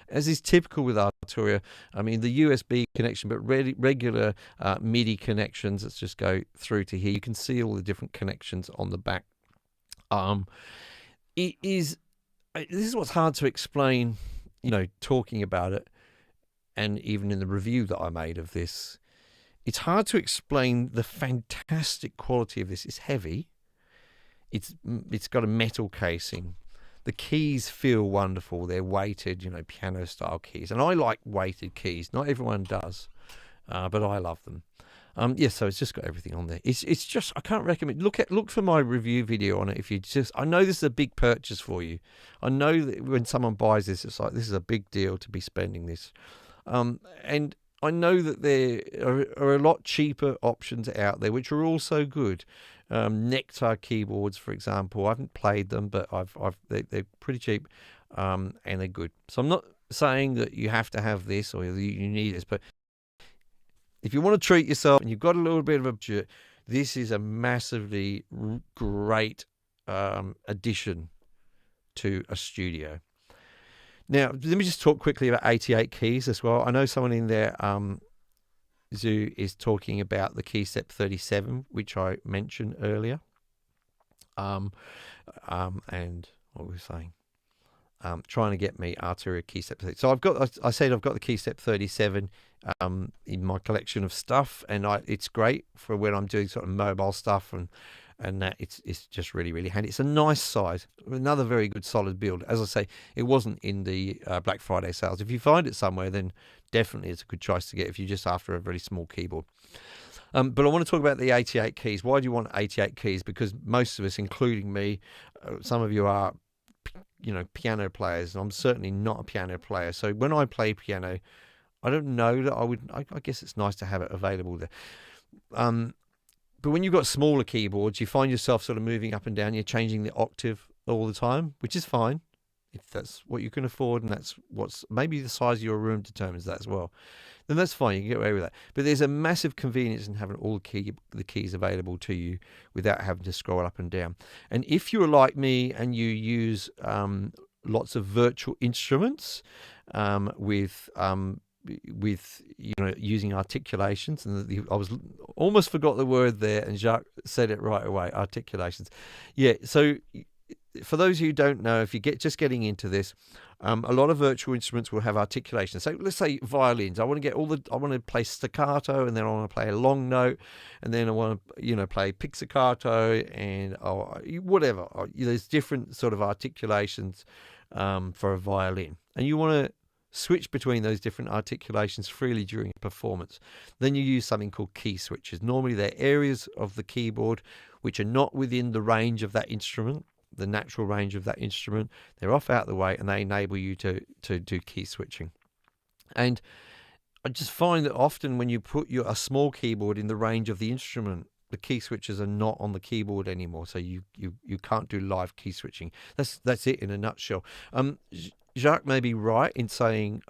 As is typical with Arturia, I mean, the USB connection, but regular MIDI connections. Let's just go through to here. You can see all the different connections on the back. This is what's hard to explain, talking about it, and even in the review that I made of this. It's hard to explain the fantastic quality of this. It's heavy. It's got a metal casing. The keys feel wonderful. They're weighted, piano-style keys. And I like weighted keys. Not everyone does, but I love them. So it's just got everything on there. It's just, I can't recommend. Look for my review video on it. I know this is a big purchase for you. I know that when someone buys this, it's like, this is a big deal to be spending this. And I know that there are a lot cheaper options out there, which are also good. Nectar keyboards, for example. I haven't played them, but they're pretty cheap, and they're good. So I'm not saying that you have to have this or you need this, but if you want to treat yourself and you've got a little bit of a budget, this is a massively great addition to a studio. Now, let me just talk quickly about 88 keys as well. I know someone in there, Zoo, is talking about the key step 37, which I mentioned earlier. And what were we saying? Trying to get me Arturia key step 30. So I said I've got the key step 37 in my collection of stuff, and it's great for when I'm doing sort of mobile stuff and that it's just really, really handy. It's a nice size, another very good solid build. As I say, it wasn't in the Black Friday sales. If you find it somewhere, then definitely it's a good choice to get if you're just after a very small keyboard. But I want to talk about the 88 keys. Why do you want 88 keys? Because most of us, including me, some of you are, piano players, and I'm certainly not a piano player. So when I play piano, I don't know that I guess it's nice to have it available there. But when you've got smaller keyboards, you find yourself sort of moving up and down. You're changing the octave all the time, which is fine. If that's what you can afford, and that's what's maybe the size of your room determines that as well, then that's fine. You can get away with that. But there's a massive convenience in having all the keys available to you without having to scroll up and down. And if you're like me and you use lots of virtual instruments with using articulations, and I was almost forgot the word there, and Jacques said it right away. Articulations, yeah. So for those who don't know, if you just getting into this, a lot of virtual instruments will have articulation. So let's say violins. I want to play staccato, and then I want to play a long note, and then I want to play pizzicato, and whatever. There's different sort of articulations for a violin, and you want to switch between those different articulations freely during a performance. Then you use something called key switches. Normally they're areas of the keyboard which are not within the range of that instrument, the natural range of that instrument. They're off out the way, and they enable you to do key switching. And I just find that often when you put a small keyboard in the range of the instrument, the key switches are not on the keyboard anymore, so you can't do live key switching. That's it in a nutshell. Jacques may be right in saying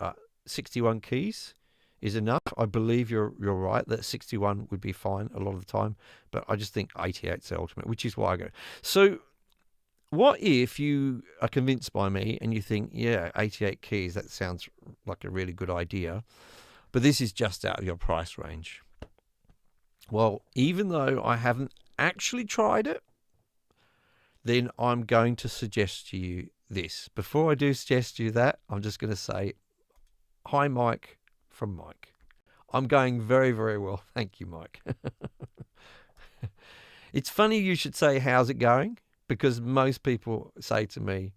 61 keys is enough. I believe you're right that 61 would be fine a lot of the time, but I just think 88 is the ultimate, which is why I go. So what if you are convinced by me and you think, yeah, 88 keys, that sounds like a really good idea, but this is just out of your price range? Well, even though I haven't actually tried it, then I'm going to suggest to you this. Before I do suggest you that, I'm just going to say, hi, Mike, from Mike. I'm going very, very well. Thank you, Mike. It's funny you should say, how's it going? Because most people say to me,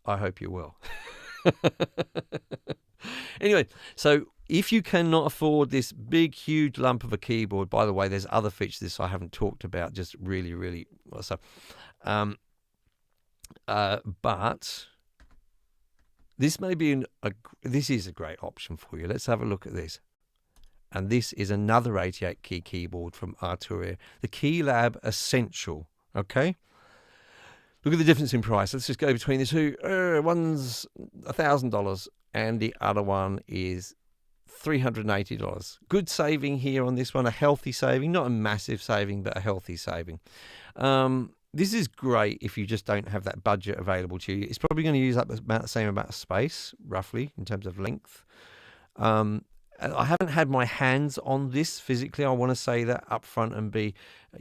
I hope you're well. Anyway, so if you cannot afford this big, huge lump of a keyboard, by the way, there's other features this I haven't talked about, just really, really well. So, but this may be this is a great option for you. Let's have a look at this. And this is another 88 key keyboard from Arturia, the Keylab Essential. Okay. Look at the difference in price. Let's just go between the two. One's $1,000 and the other one is $380. Good saving here on this one, a healthy saving, not a massive saving, but a healthy saving. This is great if you just don't have that budget available to you. It's probably going to use up about the same amount of space, roughly, in terms of length. I haven't had my hands on this physically. I want to say that up front and be,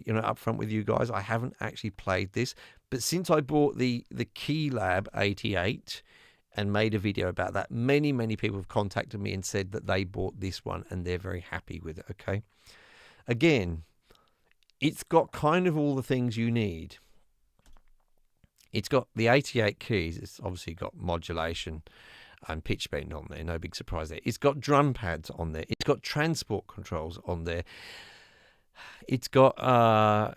upfront with you guys. I haven't actually played this, but since I bought the Keylab 88 and made a video about that, many people have contacted me and said that they bought this one and they're very happy with it. Okay, again, it's got kind of all the things you need. It's got the 88 keys. It's obviously got modulation and pitch bend on there, no big surprise there. It's got drum pads on there. It's got transport controls on there. It's got the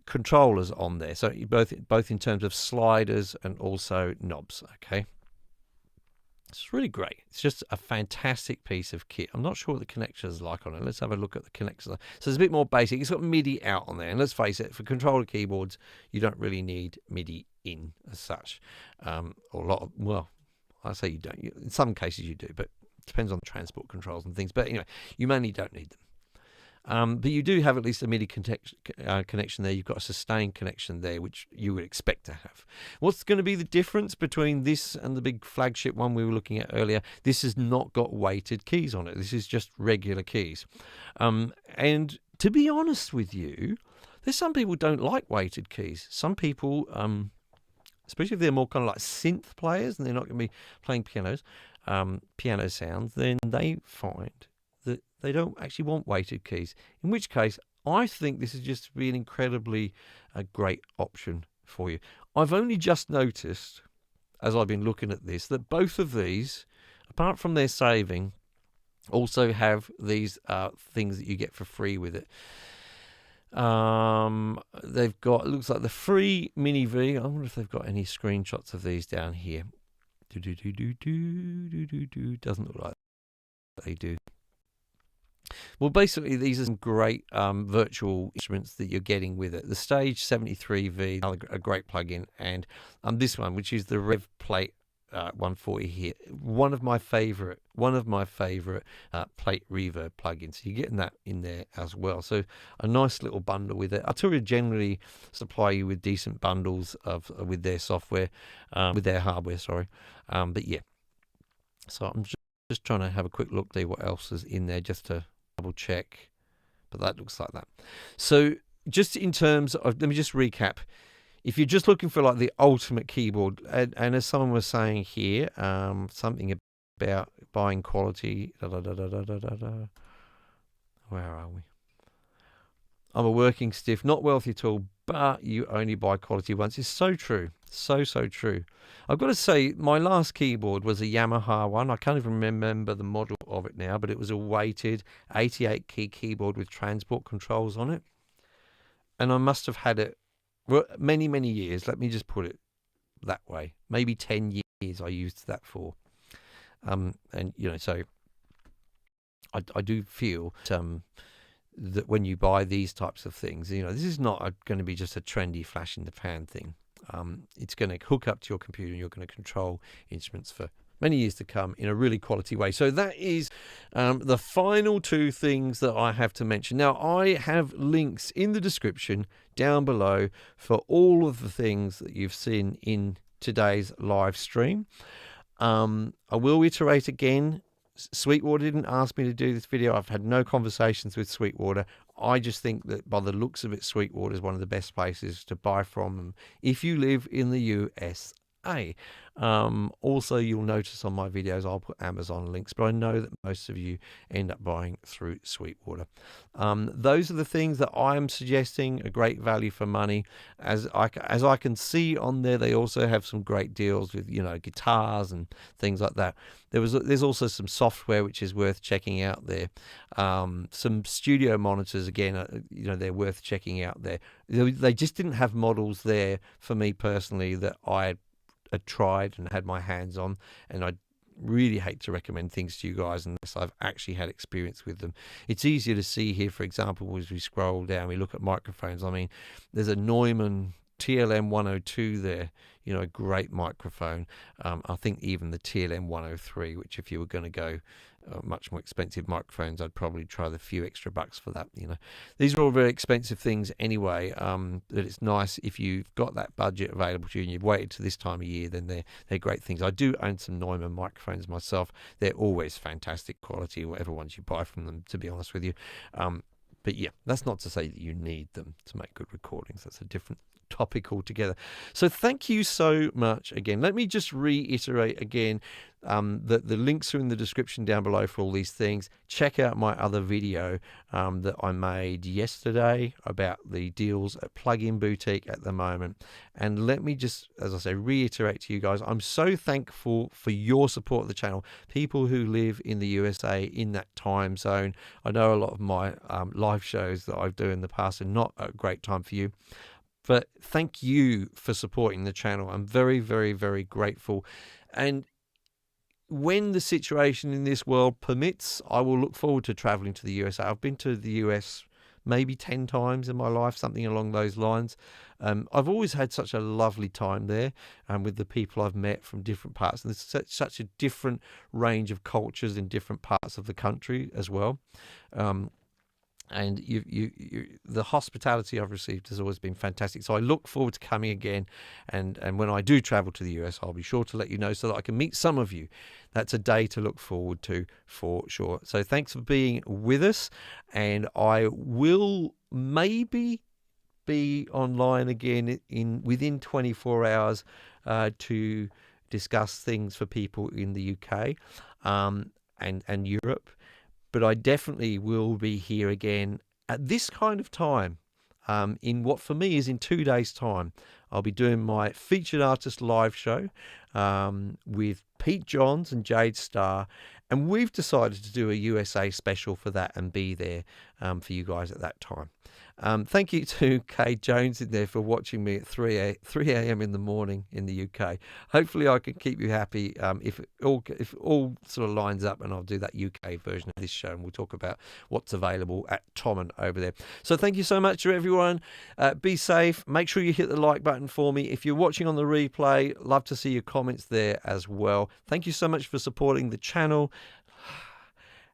controllers on there. So both in terms of sliders and also knobs. Okay, it's really great. It's just a fantastic piece of kit. I'm not sure what the connectors are like on it. Let's have a look at the connectors. So it's a bit more basic. It's got MIDI out on there, and let's face it, for controller keyboards, you don't really need MIDI in as such. I say you don't. In some cases you do, but it depends on the transport controls and things. But anyway, you mainly don't need them. But you do have at least a MIDI connection there. You've got a sustained connection there, which you would expect to have. What's going to be the difference between this and the big flagship one we were looking at earlier? This has not got weighted keys on it. This is just regular keys. And to be honest with you, there's some people don't like weighted keys. Some people, especially if they're more kind of like synth players and they're not going to be playing piano sounds, then they find that they don't actually want weighted keys, in which case I think this is just to be an incredibly great option for you. I've only just noticed, as I've been looking at this, that both of these, apart from their saving, also have these things that you get for free with it. They've got, it looks like the free Mini V. I wonder if they've got any screenshots of these down here. Doesn't look like they do. Well, basically, these are some great virtual instruments that you're getting with it. The Stage 73V, a great plugin, and this one, which is the Rev Plate 140 here, one of my favorite plate reverb plugins. So you're getting that in there as well. So a nice little bundle with it. Arturia generally supply you with decent bundles of with their software, with their hardware. Sorry, but yeah. So I'm just trying to have a quick look, see what else is in there, just to double check. But that looks like that. So just in terms of, let me just recap. If you're just looking for like the ultimate keyboard, and as someone was saying here, something about buying quality. Where are we? I'm a working stiff, not wealthy at all, but you only buy quality once. It's so true. So true. I've got to say, my last keyboard was a Yamaha one. I can't even remember the model of it now, but it was a weighted 88 key keyboard with transport controls on it. And I must have had it many years. Let me just put it that way. Maybe 10 years I used that for. And, you know, so I do feel that when you buy these types of things, you know, this is not going to be just a trendy flash in the pan thing. It's going to hook up to your computer and you're going to control instruments for many years to come in a really quality way. So that is the final two things that I have to mention. Now, I have links in the description down below for all of the things that you've seen in today's live stream. I will iterate again. Sweetwater didn't ask me to do this video. I've had no conversations with Sweetwater. I just think that by the looks of it, Sweetwater is one of the best places to buy from them if you live in the USA. Also, you'll notice on my videos I'll put Amazon links, but I know that most of you end up buying through Sweetwater. Those are the things that I'm suggesting, a great value for money. As I can see on there, they also have some great deals with, you know, guitars and things like that. There's also some software which is worth checking out there. Some studio monitors, again, you know, they're worth checking out there. They just didn't have models there for me personally that I had tried and had my hands on, and I really hate to recommend things to you guys unless I've actually had experience with them. It's easier to see here, for example, as we scroll down, we look at microphones. I mean, there's a Neumann TLM 102 there, you know, a great microphone. I think even the TLM 103, which if you were going to go much more expensive microphones, I'd probably try the few extra bucks for that. You know, these are all very expensive things anyway. That it's nice if you've got that budget available to you and you've waited to this time of year, then they're great things. I do own some Neumann microphones myself. They're always fantastic quality, whatever ones you buy from them, to be honest with you. But yeah, that's not to say that you need them to make good recordings. That's a different topic altogether. So thank you so much again. Let me just reiterate again that the links are in the description down below for all these things. Check out my other video that I made yesterday about the deals at Plug-in Boutique at the moment. And let me just, as I say, reiterate to you guys, I'm so thankful for your support of the channel. People who live in the USA in that time zone. I know a lot of my live shows that I've done in the past are not a great time for you. But thank you for supporting the channel. I'm very grateful. And when the situation in this world permits, I will look forward to traveling to the USA. I've been to the US maybe 10 times in my life, something along those lines. I've always had such a lovely time there, with the people I've met from different parts. And there's such a different range of cultures in different parts of the country as well. And the hospitality I've received has always been fantastic. So I look forward to coming again. And when I do travel to the US, I'll be sure to let you know so that I can meet some of you. That's a day to look forward to for sure. So thanks for being with us. And I will maybe be online again within 24 hours to discuss things for people in the UK and Europe. But I definitely will be here again at this kind of time in what for me is in 2 days' time. I'll be doing my featured artist live show with Pete Johns and Jade Starr. And we've decided to do a USA special for that and be there for you guys at that time. Thank you to Kay Jones in there for watching me at 3 a.m. in the morning in the UK. Hopefully I can keep you happy if it all sort of lines up, and I'll do that UK version of this show, and we'll talk about what's available at Tommen over there. So thank you so much to everyone. Be safe. Make sure you hit the like button for me. If you're watching on the replay, love to see your comments there as well. Thank you so much for supporting the channel.